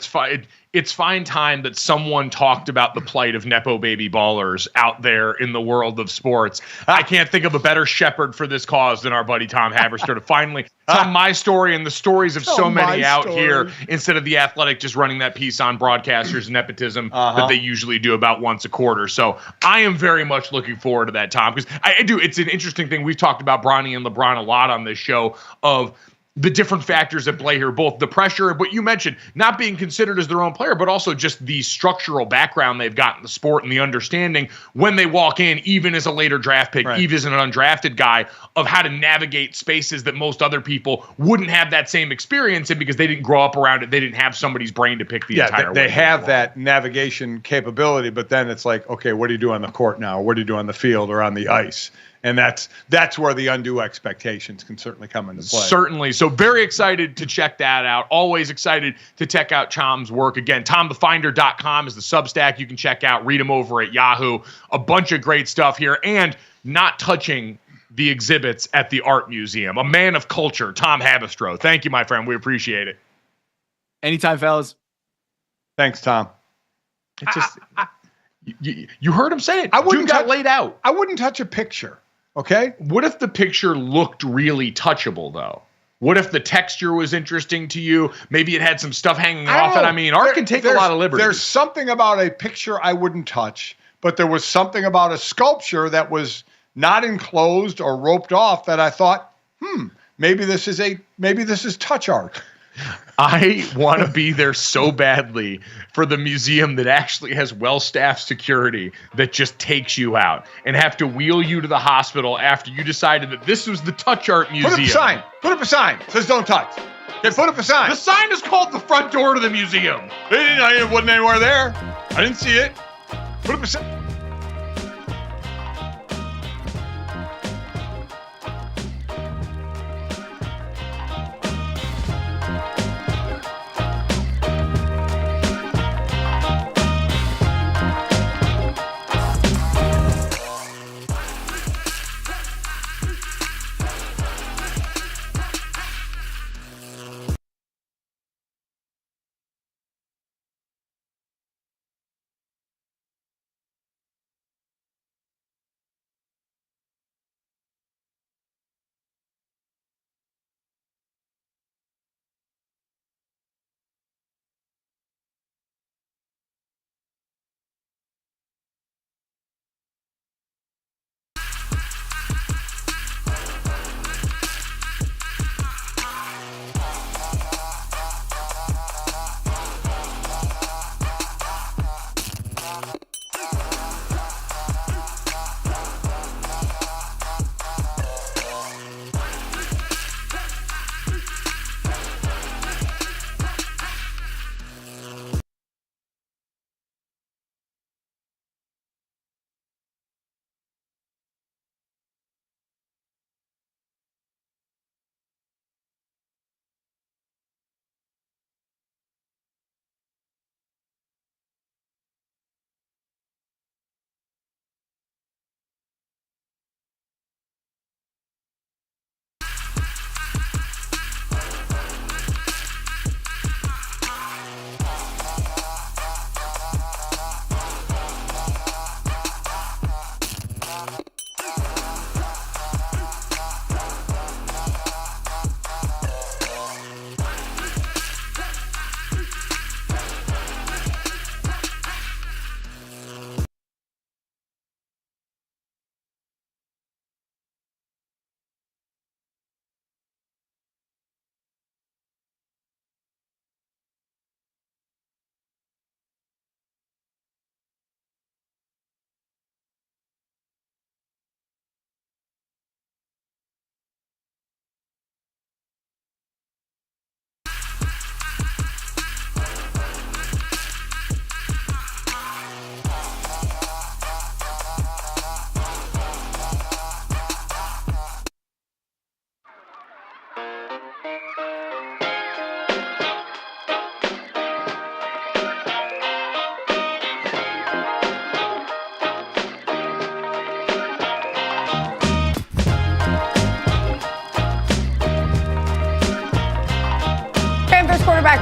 It's fine time that someone talked about the plight of Nepo baby ballers out there in the world of sports. I can't think of a better shepherd for this cause than our buddy Tom Haberstroh to finally tell my story and the stories of so many out here instead of The Athletic just running that piece on broadcasters and nepotism that they usually do about once a quarter. So I am very much looking forward to that, Tom, because I do. It's an interesting thing. We've talked about Bronny and LeBron a lot on this show of the different factors at play here, both the pressure, but you mentioned not being considered as their own player, but also just the structural background they've got in the sport and the understanding when they walk in, even as a later draft pick, even as an undrafted guy, of how to navigate spaces that most other people wouldn't have that same experience in because they didn't grow up around it. They didn't have somebody's brain to pick the entire way. They have that navigation capability, but then it's like, okay, what do you do on the court now? What do you do on the field or on the ice? And that's where the undue expectations can certainly come into play. Certainly. So very excited to check that out. Always excited to check out Tom's work. Again, TomTheFinder.com is the Substack you can check out. Read him over at Yahoo. A bunch of great stuff here. And not touching the exhibits at the Art Museum. A man of culture, Tom Haberstroh. Thank you, my friend. We appreciate it. Anytime, fellas. Thanks, Tom. It just you heard him say it. Dude got laid out. I wouldn't touch a picture. Okay. What if the picture looked really touchable, though? What if the texture was interesting to you? Maybe it had some stuff hanging off it. I mean, art can take a lot of liberties. There's something about a picture I wouldn't touch, but there was something about a sculpture that was not enclosed or roped off that I thought, maybe this is touch art. I want to be there so badly for the museum that actually has well-staffed security that just takes you out and have to wheel you to the hospital after you decided that this was the touch art museum. Put up a sign. Says don't touch. Okay, put up a sign. The sign is called the front door to the museum. It wasn't anywhere there. I didn't see it. Put up a sign.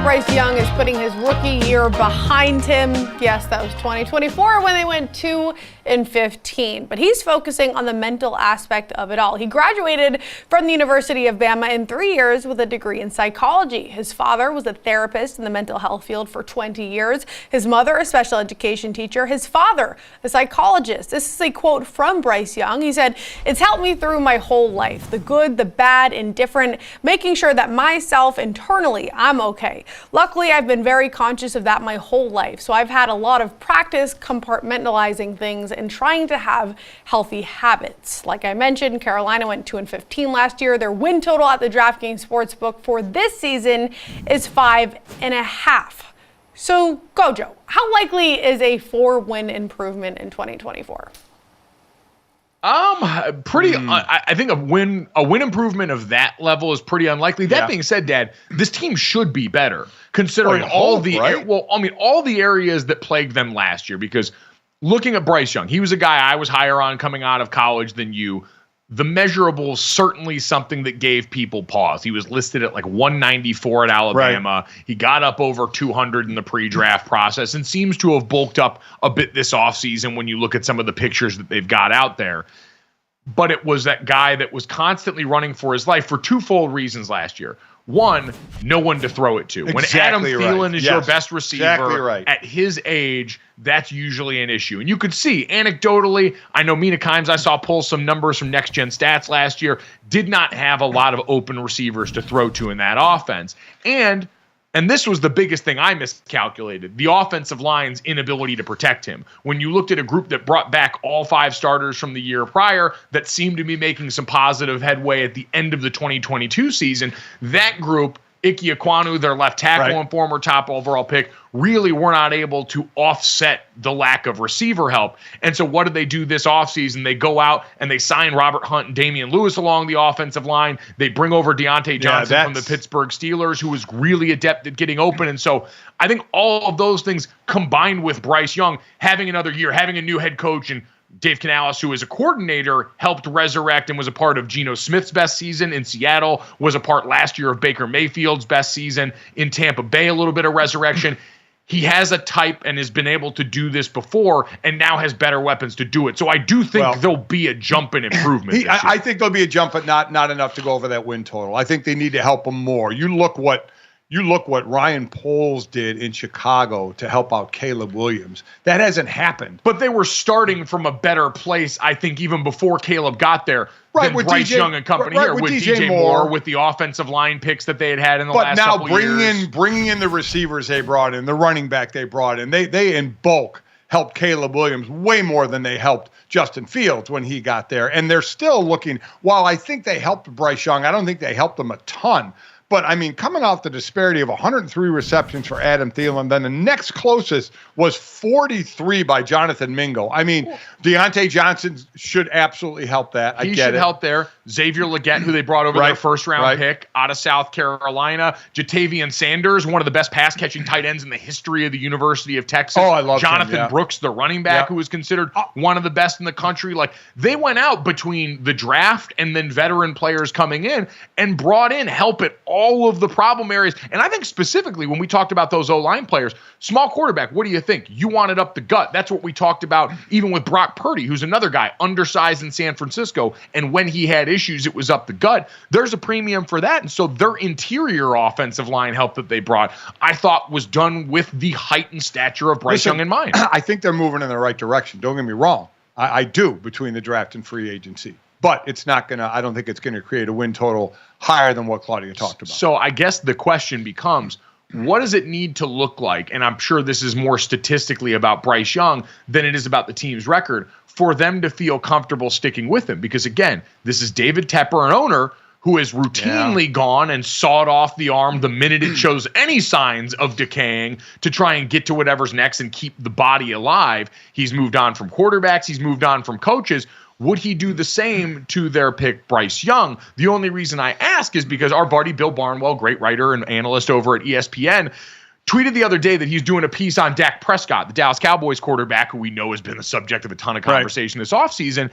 Bryce Young is putting his rookie year behind him. Yes, that was 2024 when they went 2-15. But he's focusing on the mental aspect of it all. He graduated from the University of Bama in 3 years with a degree in psychology. His father was a therapist in the mental health field for 20 years. His mother, a special education teacher. His father, a psychologist. This is a quote from Bryce Young. He said, "It's helped me through my whole life, the good, the bad, indifferent, making sure that myself internally, I'm okay. Luckily, I've been very conscious of that my whole life. So I've had a lot of practice compartmentalizing things and trying to have healthy habits." Like I mentioned, Carolina went 2-15 last year. Their win total at the DraftKings Sportsbook for this season is 5.5. So, GoJo, how likely is a 4-win improvement in 2024? I think a win improvement of that level is pretty unlikely. That being said, Dad, this team should be better considering all the areas that plagued them last year. Because looking at Bryce Young, he was a guy I was higher on coming out of college than you. The measurables certainly something that gave people pause. He was listed at like 194 at Alabama. Right. He got up over 200 in the pre-draft process and seems to have bulked up a bit this offseason when you look at some of the pictures that they've got out there. But it was that guy that was constantly running for his life for twofold reasons last year. One, no one to throw it to. When Adam Thielen is your best receiver at his age, that's usually an issue. And you could see, anecdotally, I know Mina Kimes, I saw pull some numbers from Next Gen Stats last year, did not have a lot of open receivers to throw to in that offense. And this was the biggest thing I miscalculated, the offensive line's inability to protect him. When you looked at a group that brought back all 5 starters from the year prior that seemed to be making some positive headway at the end of the 2022 season, that group, Ike Ekwonu, their left tackle and former top overall pick, really were not able to offset the lack of receiver help. And so what did they do this offseason? They go out and they sign Robert Hunt and Damian Lewis along the offensive line. They bring over Deontay Johnson from the Pittsburgh Steelers, who was really adept at getting open. And so I think all of those things combined with Bryce Young having another year, having a new head coach, and Dave Canales, who is a coordinator, helped resurrect and was a part of Geno Smith's best season in Seattle, was a part last year of Baker Mayfield's best season in Tampa Bay, a little bit of resurrection. He has a type and has been able to do this before and now has better weapons to do it. So I do think there'll be a jump in improvement. I think there'll be a jump, but not enough to go over that win total. I think they need to help him more. You look what Ryan Poles did in Chicago to help out Caleb Williams. That hasn't happened. But they were starting from a better place, I think, even before Caleb got there. Right, with Bryce Young and company here, with DJ Moore, with the offensive line picks that they had in the last couple years. But now bringing in the receivers they brought in, the running back they brought in, they in bulk helped Caleb Williams way more than they helped Justin Fields when he got there. And they're still looking, while I think they helped Bryce Young, I don't think they helped him a ton. But, I mean, coming off the disparity of 103 receptions for Adam Thielen, then the next closest was 43 by Jonathan Mingo. I mean, Deontay Johnson should absolutely help that. He should help there. Xavier Legette, who they brought over their first-round pick out of South Carolina. Jatavian Sanders, one of the best pass-catching tight ends in the history of the University of Texas. Oh, I love Jonathan Brooks, the running back, who was considered one of the best in the country. Like, they went out between the draft and then veteran players coming in and brought in help at all of the problem areas. And I think specifically when we talked about those O-line players, small quarterback, what do you think? You want it up the gut. That's what we talked about even with Brock Purdy, who's another guy undersized in San Francisco. And when he had issues, it was up the gut. There's a premium for that. And so their interior offensive line help that they brought, I thought was done with the height and stature of Bryce Young in mind. I think they're moving in the right direction. Don't get me wrong. I do, between the draft and free agency. But it's not going to, I don't think it's going to create a win total higher than what Claudia talked about. So I guess the question becomes, what does it need to look like? And I'm sure this is more statistically about Bryce Young than it is about the team's record for them to feel comfortable sticking with him. Because again, this is David Tepper, an owner who has routinely gone and sawed off the arm the minute it shows any signs of decaying to try and get to whatever's next and keep the body alive. He's moved on from quarterbacks. He's moved on from coaches. Would he do the same to their pick, Bryce Young? The only reason I ask is because our buddy Bill Barnwell, great writer and analyst over at ESPN, tweeted the other day that he's doing a piece on Dak Prescott, the Dallas Cowboys quarterback, who we know has been the subject of a ton of conversation this offseason.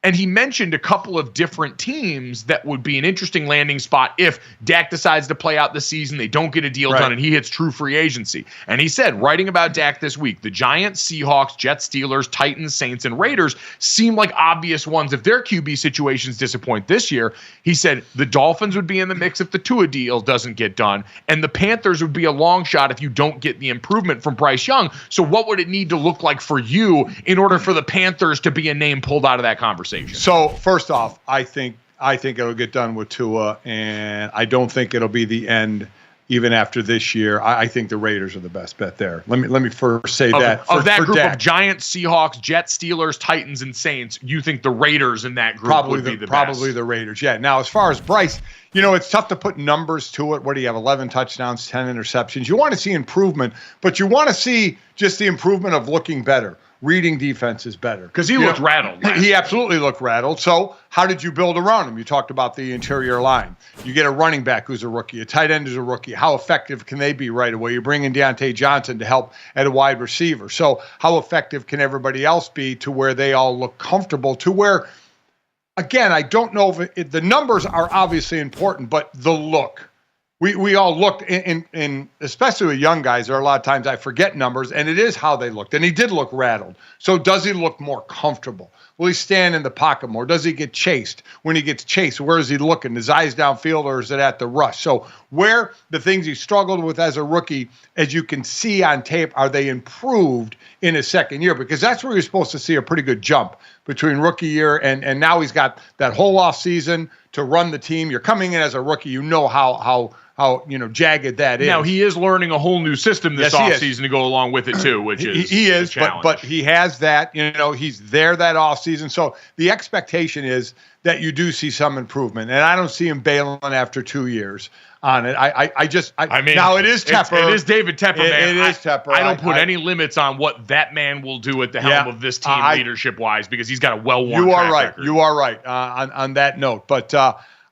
And he mentioned a couple of different teams that would be an interesting landing spot if Dak decides to play out the season, they don't get a deal done, and he hits true free agency. And he said, writing about Dak this week, the Giants, Seahawks, Jets, Steelers, Titans, Saints, and Raiders seem like obvious ones if their QB situations disappoint this year. He said the Dolphins would be in the mix if the Tua deal doesn't get done, and the Panthers would be a long shot if you don't get the improvement from Bryce Young. So what would it need to look like for you in order for the Panthers to be a name pulled out of that conversation? So first off, I think it'll get done with Tua, and I don't think it'll be the end even after this year. I think the Raiders are the best bet there. Let me first say that. Of that group of Giants, Seahawks, Jets, Steelers, Titans, and Saints, you think the Raiders in that group would be the best? Probably the Raiders, yeah. Now, as far as Bryce, it's tough to put numbers to it. What do you have, 11 touchdowns, 10 interceptions? You want to see improvement, but you want to see just the improvement of looking better. Reading defense is better. Because he looked rattled. He absolutely looked rattled. So how did you build around him? You talked about the interior line. You get a running back who's a rookie, a tight end who's a rookie. How effective can they be right away? You bring in Deontay Johnson to help at a wide receiver. So how effective can everybody else be to where they all look comfortable, to where, again, I don't know if the numbers are obviously important, but the look. We all looked in especially with young guys. There are a lot of times I forget numbers, and it is how they looked. And he did look rattled. So does he look more comfortable? Will he stand in the pocket more? Does he get chased? When he gets chased, where is he looking? His eyes downfield, or is it at the rush? So where the things he struggled with as a rookie, as you can see on tape, are they improved in his second year? Because that's where you're supposed to see a pretty good jump between rookie year and now he's got that whole off season to run the team. You're coming in as a rookie, how jagged that is. Now he is learning a whole new system this offseason to go along with it too, which is he is, but he has that, he's there that offseason. So the expectation is that you do see some improvement, and I don't see him bailing after 2 years on it. I mean, now it is Tepper. It is David Tepper, man. It is Tepper. I don't put any limits on what that man will do at the helm of this team leadership-wise, because he's got a well-worn track record. You are right on that note, but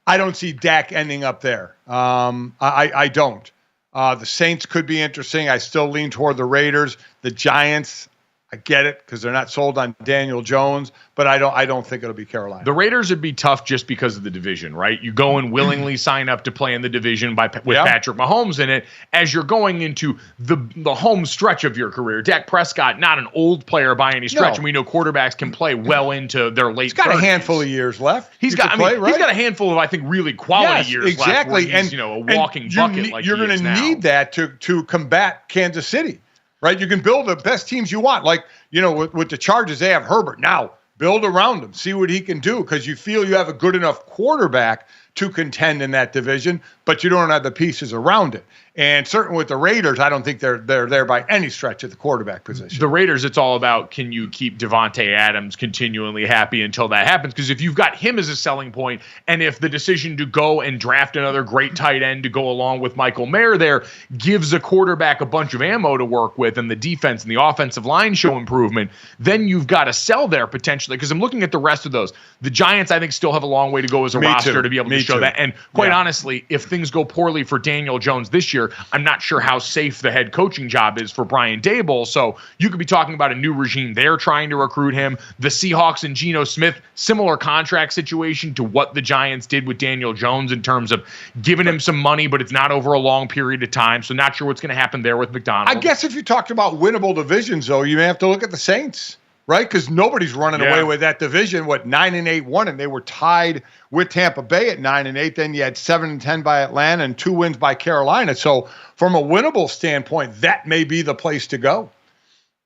I don't see Dak ending up there. I don't. The Saints could be interesting. I still lean toward the Raiders. The Giants, I get it because they're not sold on Daniel Jones, but I don't think it'll be Carolina. The Raiders would be tough just because of the division, right? You go and willingly sign up to play in the division with Patrick Mahomes in it as you're going into the home stretch of your career. Dak Prescott, not an old player by any stretch, and we know quarterbacks can play well into their late 30s. He's got a handful of years left. He's got a handful of, I think, really quality years left. Where he's, a walking bucket like you're going to need that to combat Kansas City. Right, you can build the best teams you want. Like, with the Chargers, they have Herbert. Now, build around him. See what he can do, because you feel you have a good enough quarterback to contend in that division, but you don't have the pieces around it. And certainly with the Raiders, I don't think they're there by any stretch at the quarterback position. The Raiders, it's all about, can you keep Devontae Adams continually happy until that happens? Because if you've got him as a selling point, and if the decision to go and draft another great tight end to go along with Michael Mayer there gives a quarterback a bunch of ammo to work with, and the defense and the offensive line show improvement, then you've got to sell there potentially. Because I'm looking at the rest of those. The Giants, I think, still have a long way to go as a roster to be able to show that. And quite honestly, if things go poorly for Daniel Jones this year, I'm not sure how safe the head coaching job is for Brian Daboll. So you could be talking about a new regime there trying to recruit him. The Seahawks and Geno Smith, similar contract situation to what the Giants did with Daniel Jones in terms of giving him some money, but it's not over a long period of time. So not sure what's going to happen there with McDonald. I guess if you talked about winnable divisions, though, you may have to look at the Saints. Right, because nobody's running away with that division. 9-8 won, and they were tied with Tampa Bay at 9-8. Then you had 7-10 by Atlanta and 2 wins by Carolina. So from a winnable standpoint, that may be the place to go.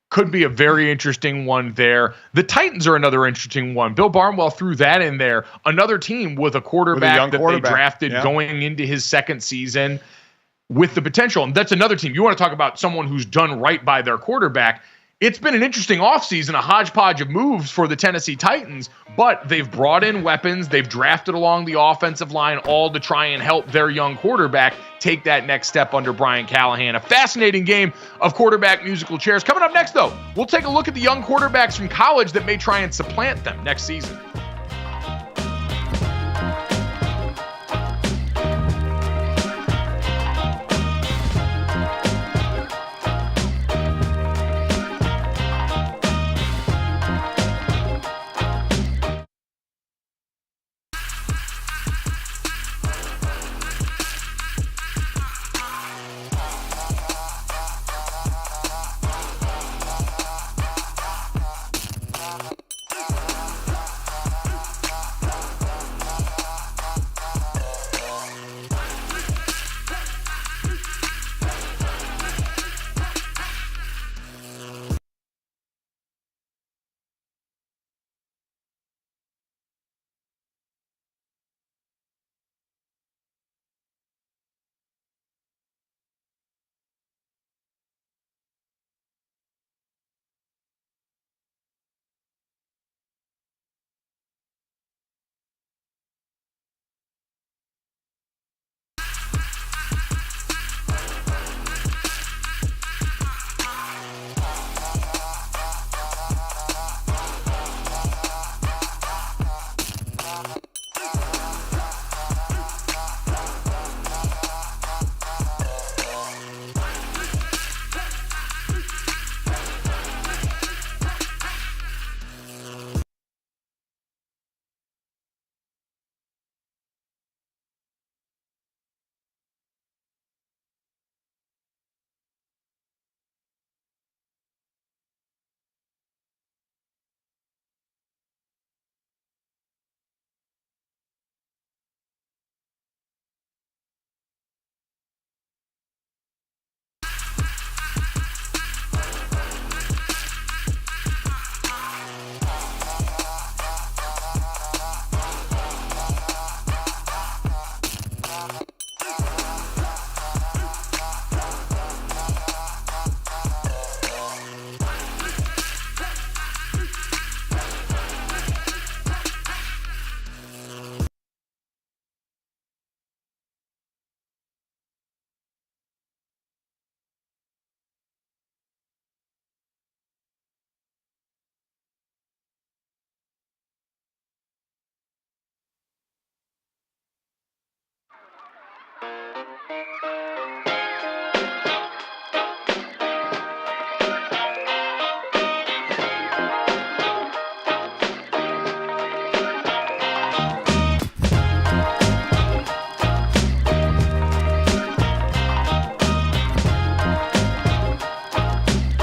Could be a very interesting one there. The Titans are another interesting one. Bill Barnwell threw that in there. Another team with a quarterback they drafted going into his second season with the potential. And that's another team. You want to talk about someone who's done right by their quarterback. It's been an interesting offseason, a hodgepodge of moves for the Tennessee Titans, but they've brought in weapons. They've drafted along the offensive line, all to try and help their young quarterback take that next step under Brian Callahan. A fascinating game of quarterback musical chairs. Coming up next, though, we'll take a look at the young quarterbacks from college that may try and supplant them next season.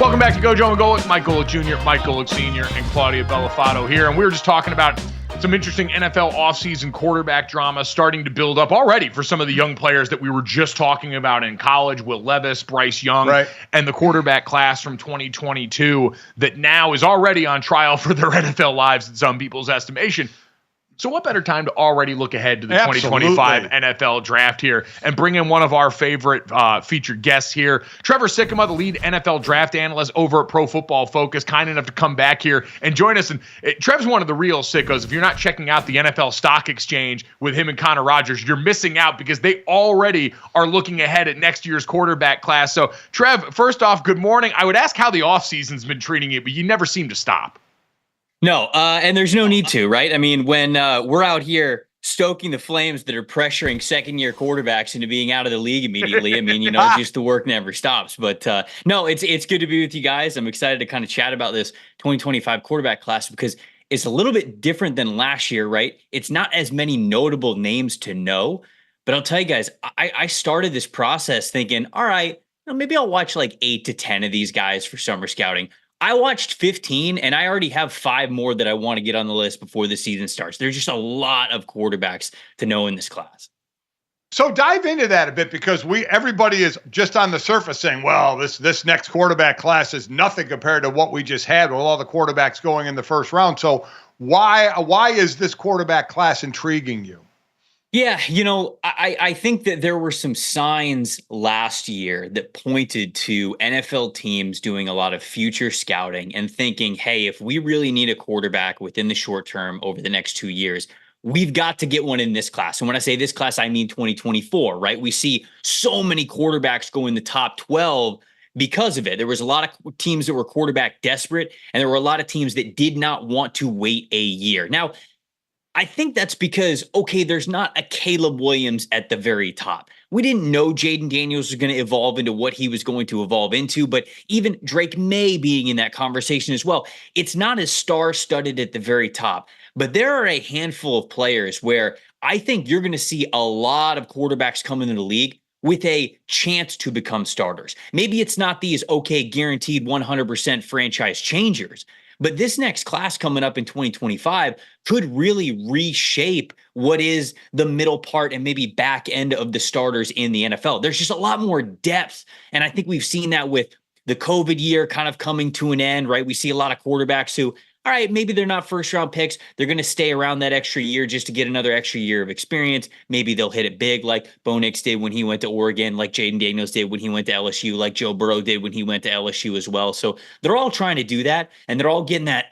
Welcome back to GoJo and Golic. Mike Golic Jr., Mike Golic Sr., and Claudia Bellafato here. And we were just talking about some interesting NFL offseason quarterback drama starting to build up already for some of the young players that we were just talking about in college, Will Levis, Bryce Young, and the quarterback class from 2022 that now is already on trial for their NFL lives in some people's estimation. So what better time to already look ahead to the 2025 NFL draft here and bring in one of our favorite featured guests here, Trevor Sikkema, the lead NFL draft analyst over at Pro Football Focus, kind enough to come back here and join us. And Trev's one of the real sickos. If you're not checking out the NFL Stock Exchange with him and Connor Rogers, you're missing out because they already are looking ahead at next year's quarterback class. So, Trev, first off, good morning. I would ask how the offseason's been treating you, but you never seem to stop. No, and there's no need to, right? I mean, when we're out here stoking the flames that are pressuring second-year quarterbacks into being out of the league immediately, I mean, just the work never stops. But no, it's good to be with you guys. I'm excited to kind of chat about this 2025 quarterback class because it's a little bit different than last year, right? It's not as many notable names to know, but I'll tell you guys, I started this process thinking, all right, maybe I'll watch like 8 to 10 of these guys for summer scouting. I watched 15, and I already have 5 more that I want to get on the list before the season starts. There's just a lot of quarterbacks to know in this class. So dive into that a bit because everybody is just on the surface saying, well, this next quarterback class is nothing compared to what we just had with all the quarterbacks going in the first round. So why is this quarterback class intriguing you? Yeah, I think that there were some signs last year that pointed to NFL teams doing a lot of future scouting and thinking, hey, if we really need a quarterback within the short term over the next 2 years, we've got to get one in this class. And when I say this class, I mean 2024, right? We see so many quarterbacks go in the top 12 because of it. There was a lot of teams that were quarterback desperate, and there were a lot of teams that did not want to wait a year. Now, I think that's because, okay, there's not a Caleb Williams at the very top. We didn't know Jaden Daniels was going to evolve into what he was going to evolve into, but even Drake May being in that conversation as well, it's not as star-studded at the very top. But there are a handful of players where I think you're going to see a lot of quarterbacks come into the league with a chance to become starters. Maybe it's not these, okay, guaranteed 100% franchise changers, but this next class coming up in 2025 could really reshape what is the middle part and maybe back end of the starters in the NFL. There's just a lot more depth. And I think we've seen that with the COVID year kind of coming to an end, right? We see a lot of quarterbacks who, all right, maybe they're not first round picks. They're going to stay around that extra year just to get another extra year of experience. Maybe they'll hit it big like Bo Nix did when he went to Oregon, like Jaden Daniels did when he went to LSU, like Joe Burrow did when he went to LSU as well. So they're all trying to do that, and they're all getting that,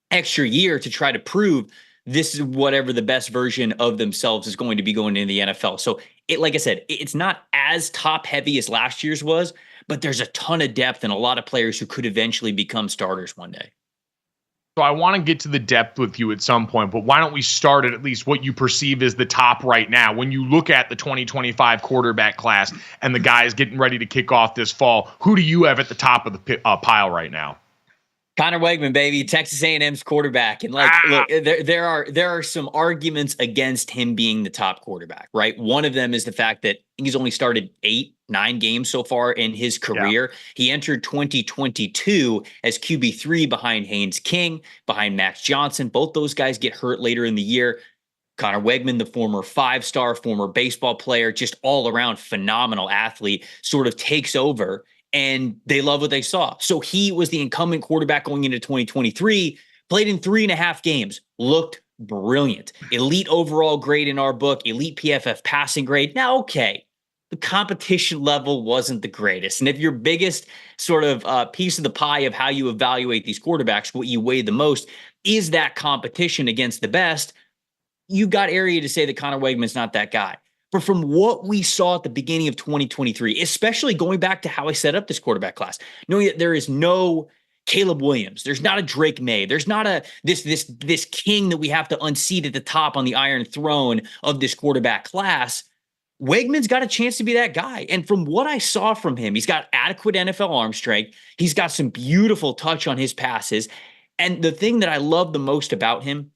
extra year to try to prove this is whatever the best version of themselves is going to be going into the NFL. So like I said, it's not as top heavy as last year's was, but there's a ton of depth and a lot of players who could eventually become starters one day. So I want to get to the depth with you at some point, but why don't we start at least what you perceive as the top right now? When you look at the 2025 quarterback class and the guys getting ready to kick off this fall, who do you have at the top of the pile right now? Connor Wegman, baby, Texas A&M's quarterback. And look, there are some arguments against him being the top quarterback, right? One of them is the fact that he's only started 8-9 games so far in his career. Yeah. He entered 2022 as QB3 behind Haynes King, behind Max Johnson. Both those guys get hurt later in the year. Connor Wegman, the former 5-star, former baseball player, just all around phenomenal athlete, sort of takes over. And they love what they saw. So he was the incumbent quarterback going into 2023, played in 3.5 games, looked brilliant. Elite overall grade in our book, elite PFF passing grade. Now, okay, the competition level wasn't the greatest. And if your biggest sort of piece of the pie of how you evaluate these quarterbacks, what you weigh the most is that competition against the best, you've got area to say that Connor Wegman's not that guy. But from what we saw at the beginning of 2023, especially going back to how I set up this quarterback class, knowing that there is no Caleb Williams, there's not a Drake May, there's not a this king that we have to unseat at the top on the Iron Throne of this quarterback class, Wegman's got a chance to be that guy. And from what I saw from him, he's got adequate NFL arm strength. He's got some beautiful touch on his passes. And the thing that I love the most about him,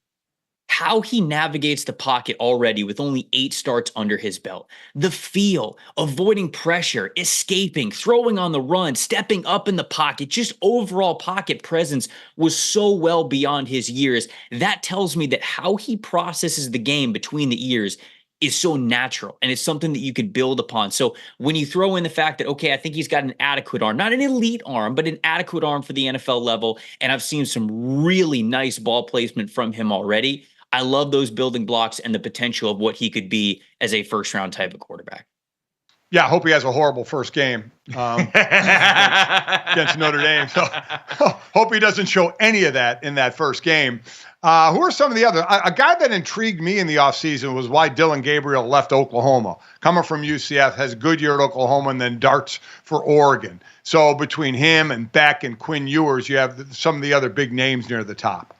how he navigates the pocket already with only 8 starts under his belt. The feel, avoiding pressure, escaping, throwing on the run, stepping up in the pocket, just overall pocket presence was so well beyond his years. That tells me that how he processes the game between the ears is so natural, and it's something that you could build upon. So when you throw in the fact that, okay, I think he's got an adequate arm, not an elite arm, but an adequate arm for the NFL level, and I've seen some really nice ball placement from him already, I love those building blocks and the potential of what he could be as a first-round type of quarterback. Yeah, I hope he has a horrible first game against Notre Dame. So hope he doesn't show any of that in that first game. Who are some of the other? A guy that intrigued me in the offseason was why Dillon Gabriel left Oklahoma. Coming from UCF, has a good year at Oklahoma, and then darts for Oregon. So between him and Beck and Quinn Ewers, you have some of the other big names near the top.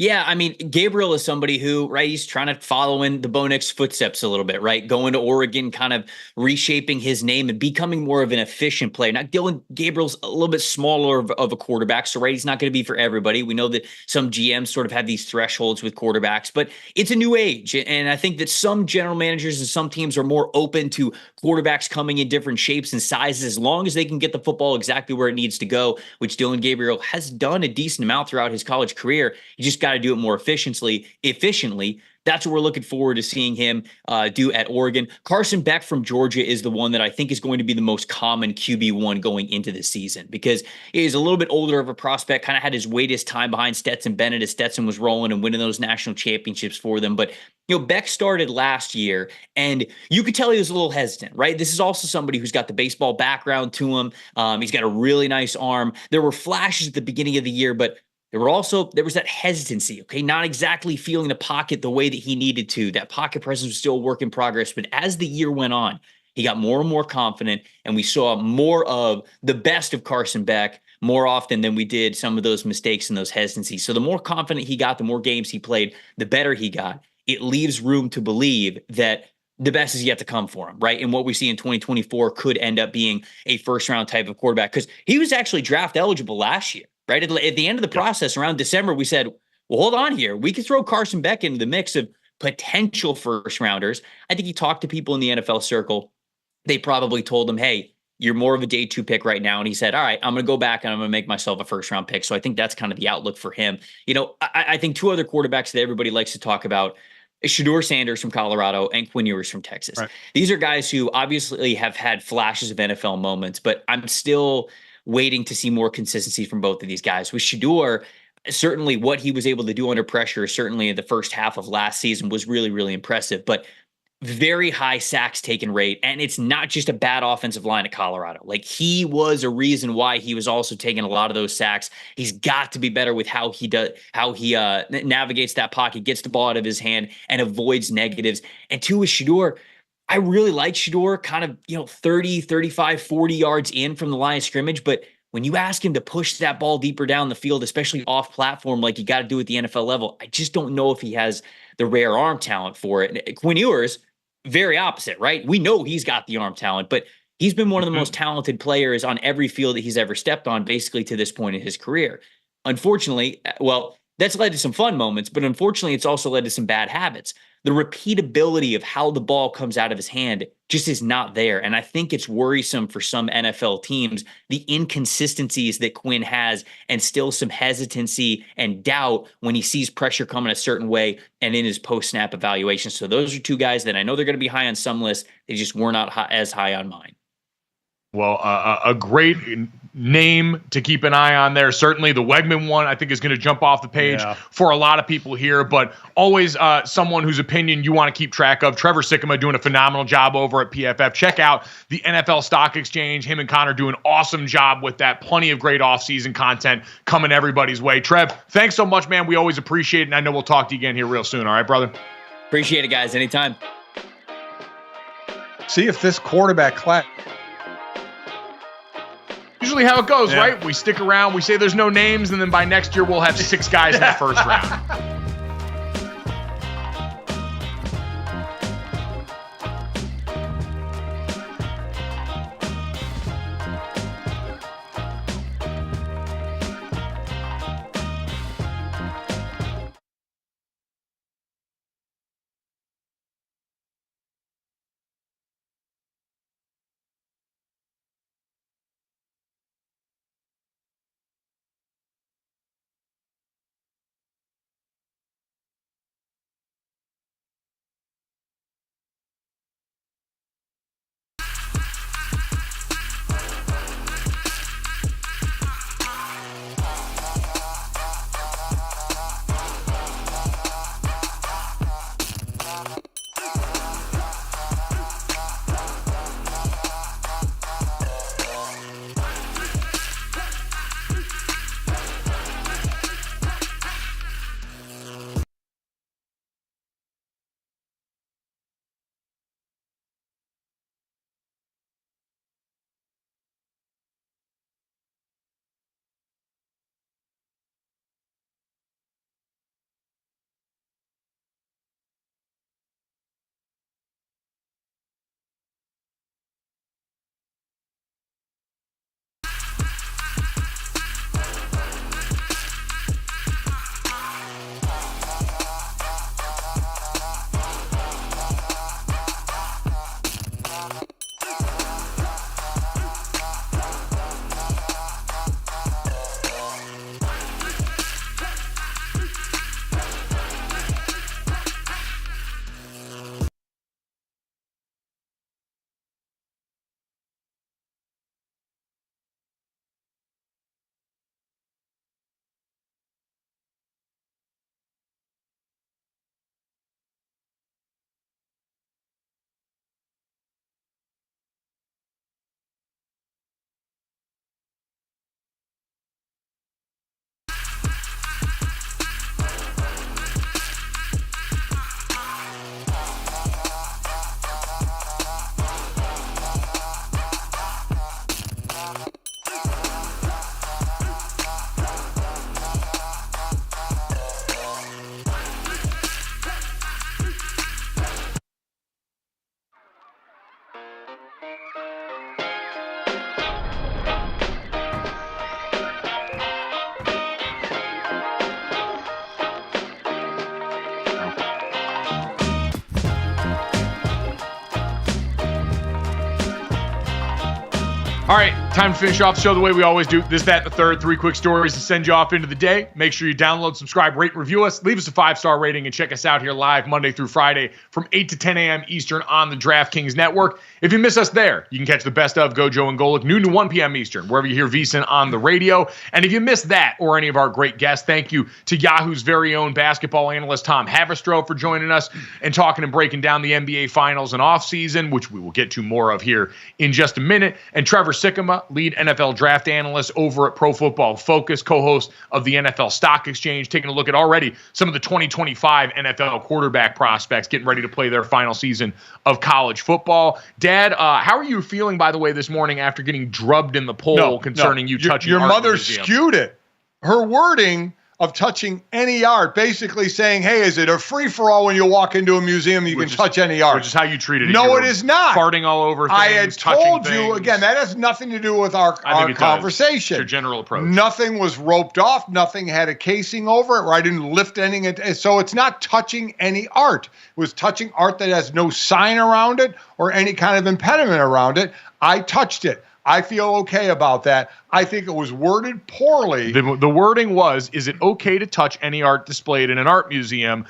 Yeah, I mean, Gabriel is somebody who, right, he's trying to follow in the Bo Nix footsteps a little bit, right? Going to Oregon, kind of reshaping his name and becoming more of an efficient player. Now, Dillon Gabriel's a little bit smaller of a quarterback, so, right, he's not going to be for everybody. We know that some GMs sort of have these thresholds with quarterbacks, but it's a new age. And I think that some general managers and some teams are more open to quarterbacks coming in different shapes and sizes as long as they can get the football exactly where it needs to go, which Dillon Gabriel has done a decent amount throughout his college career. You just got to do it more efficiently. That's what we're looking forward to seeing him do at Oregon. Carson Beck from Georgia is the one that I think is going to be the most common QB1 going into the season because he's a little bit older of a prospect, kind of had his weightest time behind Stetson Bennett as Stetson was rolling and winning those national championships for them. But, Beck started last year and you could tell he was a little hesitant, right? This is also somebody who's got the baseball background to him. He's got a really nice arm. There were flashes at the beginning of the year, but there was that hesitancy, okay? Not exactly feeling the pocket the way that he needed to. That pocket presence was still a work in progress. But as the year went on, he got more and more confident, and we saw more of the best of Carson Beck more often than we did some of those mistakes and those hesitancies. So the more confident he got, the more games he played, the better he got. It leaves room to believe that the best is yet to come for him, right? And what we see in 2024 could end up being a first-round type of quarterback because he was actually draft eligible last year. Right at the end of the process around December, we said, well, hold on here. We could throw Carson Beck into the mix of potential first rounders. I think he talked to people in the NFL circle. They probably told him, hey, you're more of a day 2 pick right now. And he said, all right, I'm going to go back and I'm going to make myself a first round pick. So I think that's kind of the outlook for him. I think 2 other quarterbacks that everybody likes to talk about is Shedeur Sanders from Colorado and Quinn Ewers from Texas. Right. These are guys who obviously have had flashes of NFL moments, but I'm still waiting to see more consistency from both of these guys. With Shedeur, certainly what he was able to do under pressure, certainly in the first half of last season, was really, really impressive. But very high sacks taken rate, and it's not just a bad offensive line at Colorado. Like, he was a reason why he was also taking a lot of those sacks. He's got to be better with how he navigates that pocket, gets the ball out of his hand, and avoids negatives. And 2 with Shedeur, I really like Shedeur kind of, 30, 35, 40 yards in from the line of scrimmage. But when you ask him to push that ball deeper down the field, especially off platform, like you got to do at the NFL level, I just don't know if he has the rare arm talent for it. Quinn Ewers, very opposite, right? We know he's got the arm talent, but he's been one of the most talented players on every field that he's ever stepped on, basically to this point in his career. Unfortunately, that's led to some fun moments, but unfortunately, it's also led to some bad habits. The repeatability of how the ball comes out of his hand just is not there. And I think it's worrisome for some NFL teams, the inconsistencies that Quinn has and still some hesitancy and doubt when he sees pressure coming a certain way and in his post-snap evaluation. So those are 2 guys that I know they're going to be high on some lists. They just were not as high on mine. Well, a great name to keep an eye on there. Certainly the Wegman one, I think, is going to jump off the page for a lot of people here, but always someone whose opinion you want to keep track of. Trevor Sikkema doing a phenomenal job over at PFF. Check out the NFL Stock Exchange. Him and Connor do an awesome job with that. Plenty of great offseason content coming everybody's way. Trev, thanks so much, man. We always appreciate it, and I know we'll talk to you again here real soon. All right, brother? Appreciate it, guys. Anytime. See if this quarterback class... Usually how it goes, right? We stick around, we say there's no names, and then by next year we'll have 6 guys in the first round. All right, time to finish off the show the way we always do. This, that, and the third. 3 quick stories to send you off into the day. Make sure you download, subscribe, rate, and review us. Leave us a 5-star rating and check us out here live Monday through Friday from 8 to 10 a.m. Eastern on the DraftKings Network. If you miss us there, you can catch the best of GoJo and Golic noon to 1 p.m. Eastern, wherever you hear VSiN on the radio. And if you missed that or any of our great guests, thank you to Yahoo's very own basketball analyst Tom Haberstroh for joining us and talking and breaking down the NBA Finals and offseason, which we will get to more of here in just a minute. And Trevor Sikkema, lead NFL draft analyst over at Pro Football Focus, co-host of the NFL Stock Exchange, taking a look at already some of the 2025 NFL quarterback prospects getting ready to play their final season of college football. Dad, how are you feeling, by the way, this morning after getting drubbed in the poll concerning you touching your art mother museum? skewed it. Her wording of touching any art, basically saying, hey, is it a free-for-all when you walk into a museum, you can touch any art? Which is how you treated it. No, it is not. Farting all over things, I had told you, things. again, that has nothing to do with our conversation. It's your general approach. Nothing was roped off. Nothing had a casing over it, or I didn't lift anything. So it's not touching any art. It was touching art that has no sign around it or any kind of impediment around it. I touched it. I feel okay about that. I think it was worded poorly. The wording was, is it okay to touch any art displayed in an art museum?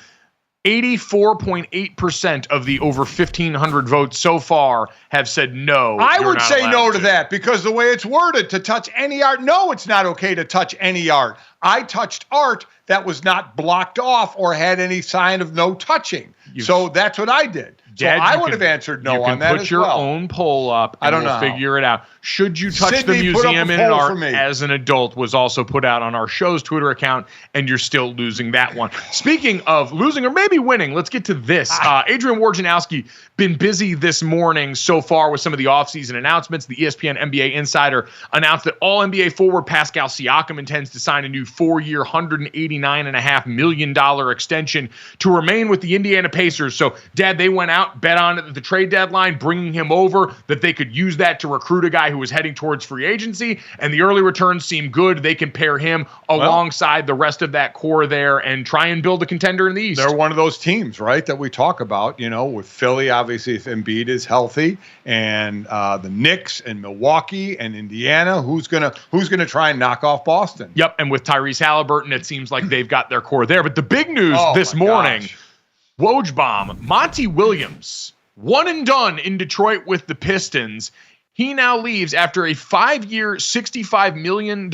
84.8% of the over 1,500 votes so far have said no. I would say no to that because the way it's worded, to touch any art, no, it's not okay to touch any art. I touched art that was not blocked off or had any sign of no touching. So that's what I did. Dad, so I would have answered no on that as well. You can put your own poll up and we'll figure it out. Should you touch Sydney, the museum in an art me. as an adult was also put out on our show's Twitter account, and you're still losing that one. Speaking of losing or maybe winning, let's get to this. Adrian Wojnarowski been busy this morning so far with some of the offseason announcements. The ESPN NBA Insider announced that All-NBA forward Pascal Siakam intends to sign a new 4-year, $189.5 million extension to remain with the Indiana Pacers. So, Dad, they went out, bet on it at the trade deadline, bringing him over, that they could use that to recruit a guy who was heading towards free agency, and the early returns seem good. They can pair him alongside the rest of that core there and try and build a contender in the East. They're one of those teams, right, that we talk about, you know, with Philly, obviously, if Embiid is healthy, and the Knicks and Milwaukee and Indiana, who's gonna try and knock off Boston? Yep, and with Tyrese Halliburton, it seems like they've got their core there. But the big news this morning, Woj bomb, Monty Williams, one and done in Detroit with the Pistons. He now leaves after a 5-year, $65 million,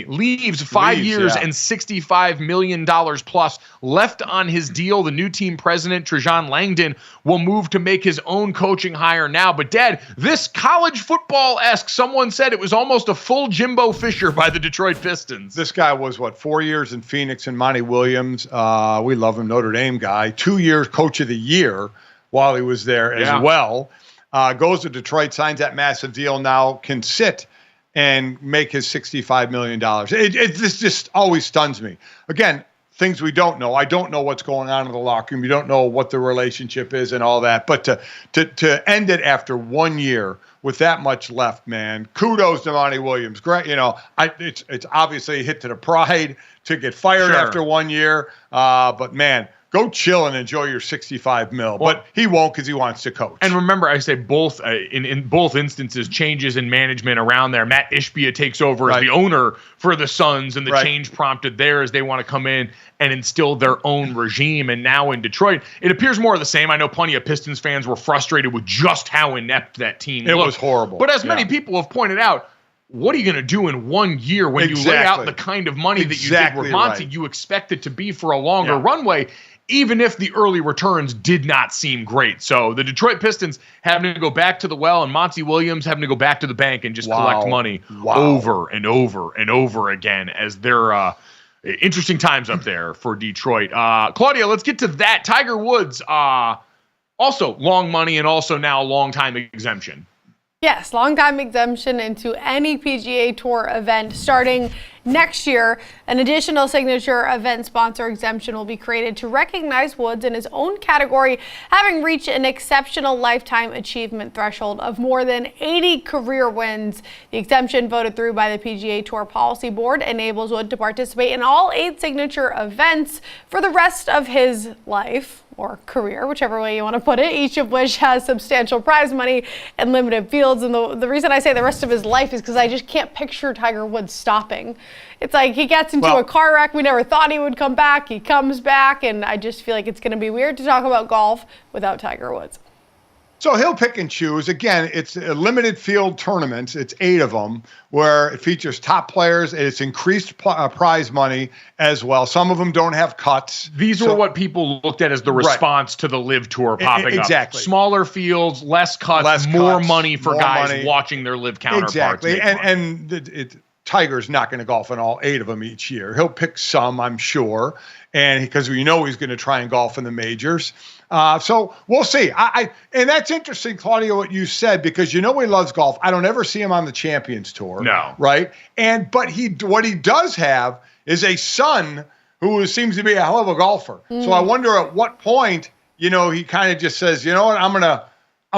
leaves 5 years and $65 million plus left on his deal. The new team president, Trajan Langdon, will move to make his own coaching hire now. But, Dad, this college football-esque, someone said it was almost a full Jimbo Fisher by the Detroit Pistons. This guy was, 4 years in Phoenix, and Monty Williams, we love him, Notre Dame guy, 2 years coach of the year while he was there as well. Goes to Detroit, signs that massive deal, now can sit and make his $65 million. This just always stuns me. Again, things we don't know. I don't know what's going on in the locker room. You don't know what the relationship is and all that. But to end it after 1 year with that much left, man, kudos to Monty Williams. Great, it's obviously a hit to the pride to get fired after 1 year. But, man, go chill and enjoy your $65 million. But he won't because he wants to coach. And remember, I say both in both instances, changes in management around there. Matt Ishbia takes over as the owner for the Suns, and the change prompted there as they want to come in and instill their own regime. And now in Detroit, it appears more of the same. I know plenty of Pistons fans were frustrated with just how inept that team looked. It was horrible. But as many people have pointed out, what are you going to do in 1 year when you lay out the kind of money that you did with Monty? You expect it to be for a longer runway, even if the early returns did not seem great. So the Detroit Pistons having to go back to the well, and Monty Williams having to go back to the bank and just collect money over and over and over again as they're interesting times up there for Detroit. Claudia, let's get to that. Tiger Woods, also long money and also now long time exemption. Yes, long-time exemption into any PGA Tour event starting next year. An additional signature event sponsor exemption will be created to recognize Woods in his own category, having reached an exceptional lifetime achievement threshold of more than 80 career wins. The exemption, voted through by the PGA Tour Policy Board, enables Wood to participate in all 8 signature events for the rest of his life. or career, whichever way you want to put it, each of which has substantial prize money and limited fields. And the reason I say the rest of his life is because I just can't picture Tiger Woods stopping. It's like he gets into a car wreck. We never thought he would come back. He comes back, and I just feel like it's going to be weird to talk about golf without Tiger Woods. So he'll pick and choose. Again, it's a limited field tournaments. It's 8 of them where it features top players. It's increased prize money as well. Some of them don't have cuts. These were what people looked at as the response to the Live Tour popping up. Exactly. Smaller fields, less cuts, more money for guys watching their Live counterparts. Exactly. And Tiger's not going to golf in all 8 of them each year. He'll pick some, I'm sure, and because we know he's going to try and golf in the majors. So we'll see. And that's interesting, Claudia, what you said, because he loves golf. I don't ever see him on the Champions Tour. No. Right? But what he does have is a son who seems to be a hell of a golfer. So I wonder at what point, he kind of just says, you know what, I'm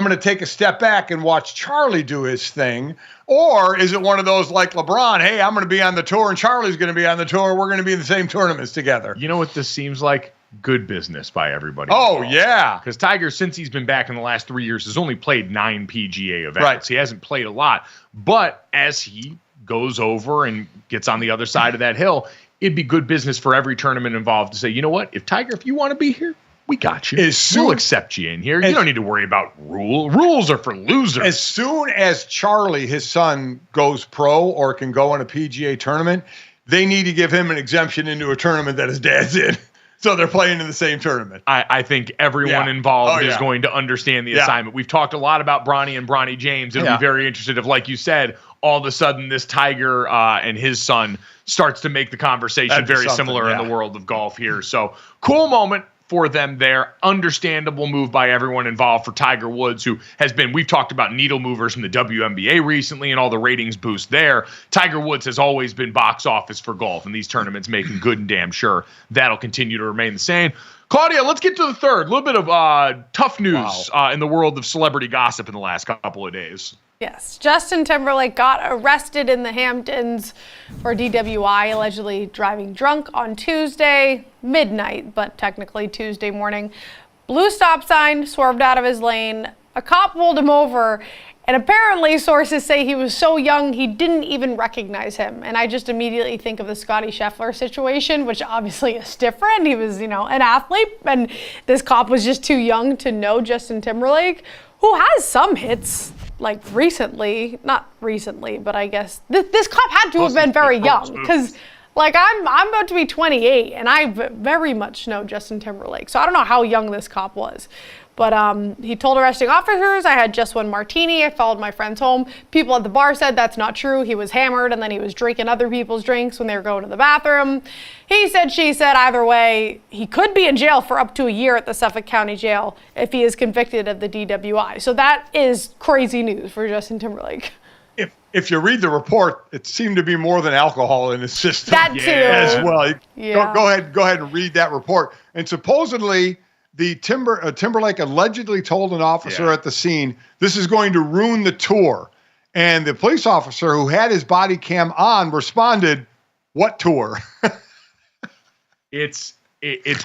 going to take a step back and watch Charlie do his thing. Or is it one of those like LeBron, hey, I'm going to be on the tour and Charlie's going to be on the tour. We're going to be in the same tournaments together. You know what this seems like? Good business by everybody. Oh, yeah. Because Tiger, since he's been back in the last 3 years, has only played 9 PGA events. Right. He hasn't played a lot. But as he goes over and gets on the other side of that hill, it'd be good business for every tournament involved to say, you know what? Tiger, if you want to be here, we got you. We'll accept you in here. You don't need to worry about rules. Rules are for losers. As soon as Charlie, his son, goes pro or can go in a PGA tournament, they need to give him an exemption into a tournament that his dad's in. So they're playing in the same tournament. I think everyone involved is going to understand the assignment. We've talked a lot about Bronny and Bronny James. It'll be very interested if, like you said, all of a sudden this Tiger and his son starts to make the conversation very similar in the world of golf here. So cool moment for them there. Understandable move by everyone involved for Tiger Woods, who has been, we've talked about needle movers in the WNBA recently and all the ratings boost there. Tiger Woods has always been box office for golf in these tournaments, making good and damn sure that'll continue to remain the same. Claudia, let's get to the third. A little bit of tough news in the world of celebrity gossip in the last couple of days. Yes, Justin Timberlake got arrested in the Hamptons for DWI, allegedly driving drunk on Tuesday midnight, but technically Tuesday morning. Blue stop sign, swerved out of his lane. A cop pulled him over, and apparently sources say he was so young he didn't even recognize him. And I just immediately think of the Scottie Scheffler situation, which obviously is different. He was, an athlete, and this cop was just too young to know Justin Timberlake, who has some hits. Like recently, not recently, but I guess this cop had to have been very young, because I'm about to be 28 and I very much know Justin Timberlake. So I don't know how young this cop was. But he told arresting officers, I had just one martini. I followed my friends home. People at the bar said that's not true. He was hammered and then he was drinking other people's drinks when they were going to the bathroom. He said, she said, either way, he could be in jail for up to a year at the Suffolk County Jail if he is convicted of the DWI. So that is crazy news for Justin Timberlake. If you read the report, it seemed to be more than alcohol in his system. That too. As well. Go ahead and read that report. And supposedly, the Timberlake allegedly told an officer at the scene, this is going to ruin the tour. And the police officer who had his body cam on responded, what tour? It's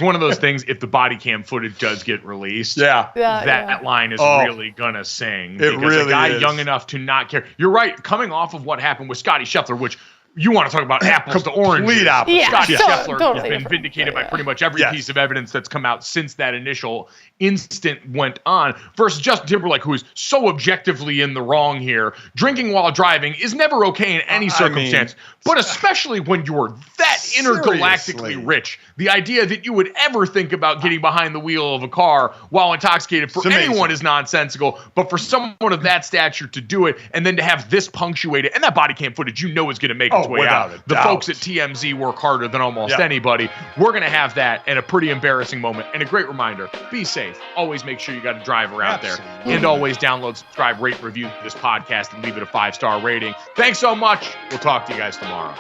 one of those things, if the body cam footage does get released, that line is really going to sing. It really a guy is. young enough to not care. You're right, coming off of what happened with Scottie Scheffler, which you want to talk about apples to oranges. Complete opposite. Scottie Scheffler totally has been vindicated by pretty much every piece of evidence that's come out since that initial instant went on, versus Justin Timberlake, who is so objectively in the wrong here. Drinking while driving is never okay in any circumstance, but especially when you're that intergalactically rich. The idea that you would ever think about getting behind the wheel of a car while intoxicated for anyone is nonsensical, but for someone of that stature to do it and then to have this punctuated, and that body cam footage is going to make its way out. The folks at TMZ work harder than almost anybody. We're going to have that and a pretty embarrassing moment. And a great reminder, be safe. Always make sure you got a driver out there. And always download, subscribe, rate, review this podcast, and leave it a 5-star rating. Thanks so much. We'll talk to you guys tomorrow.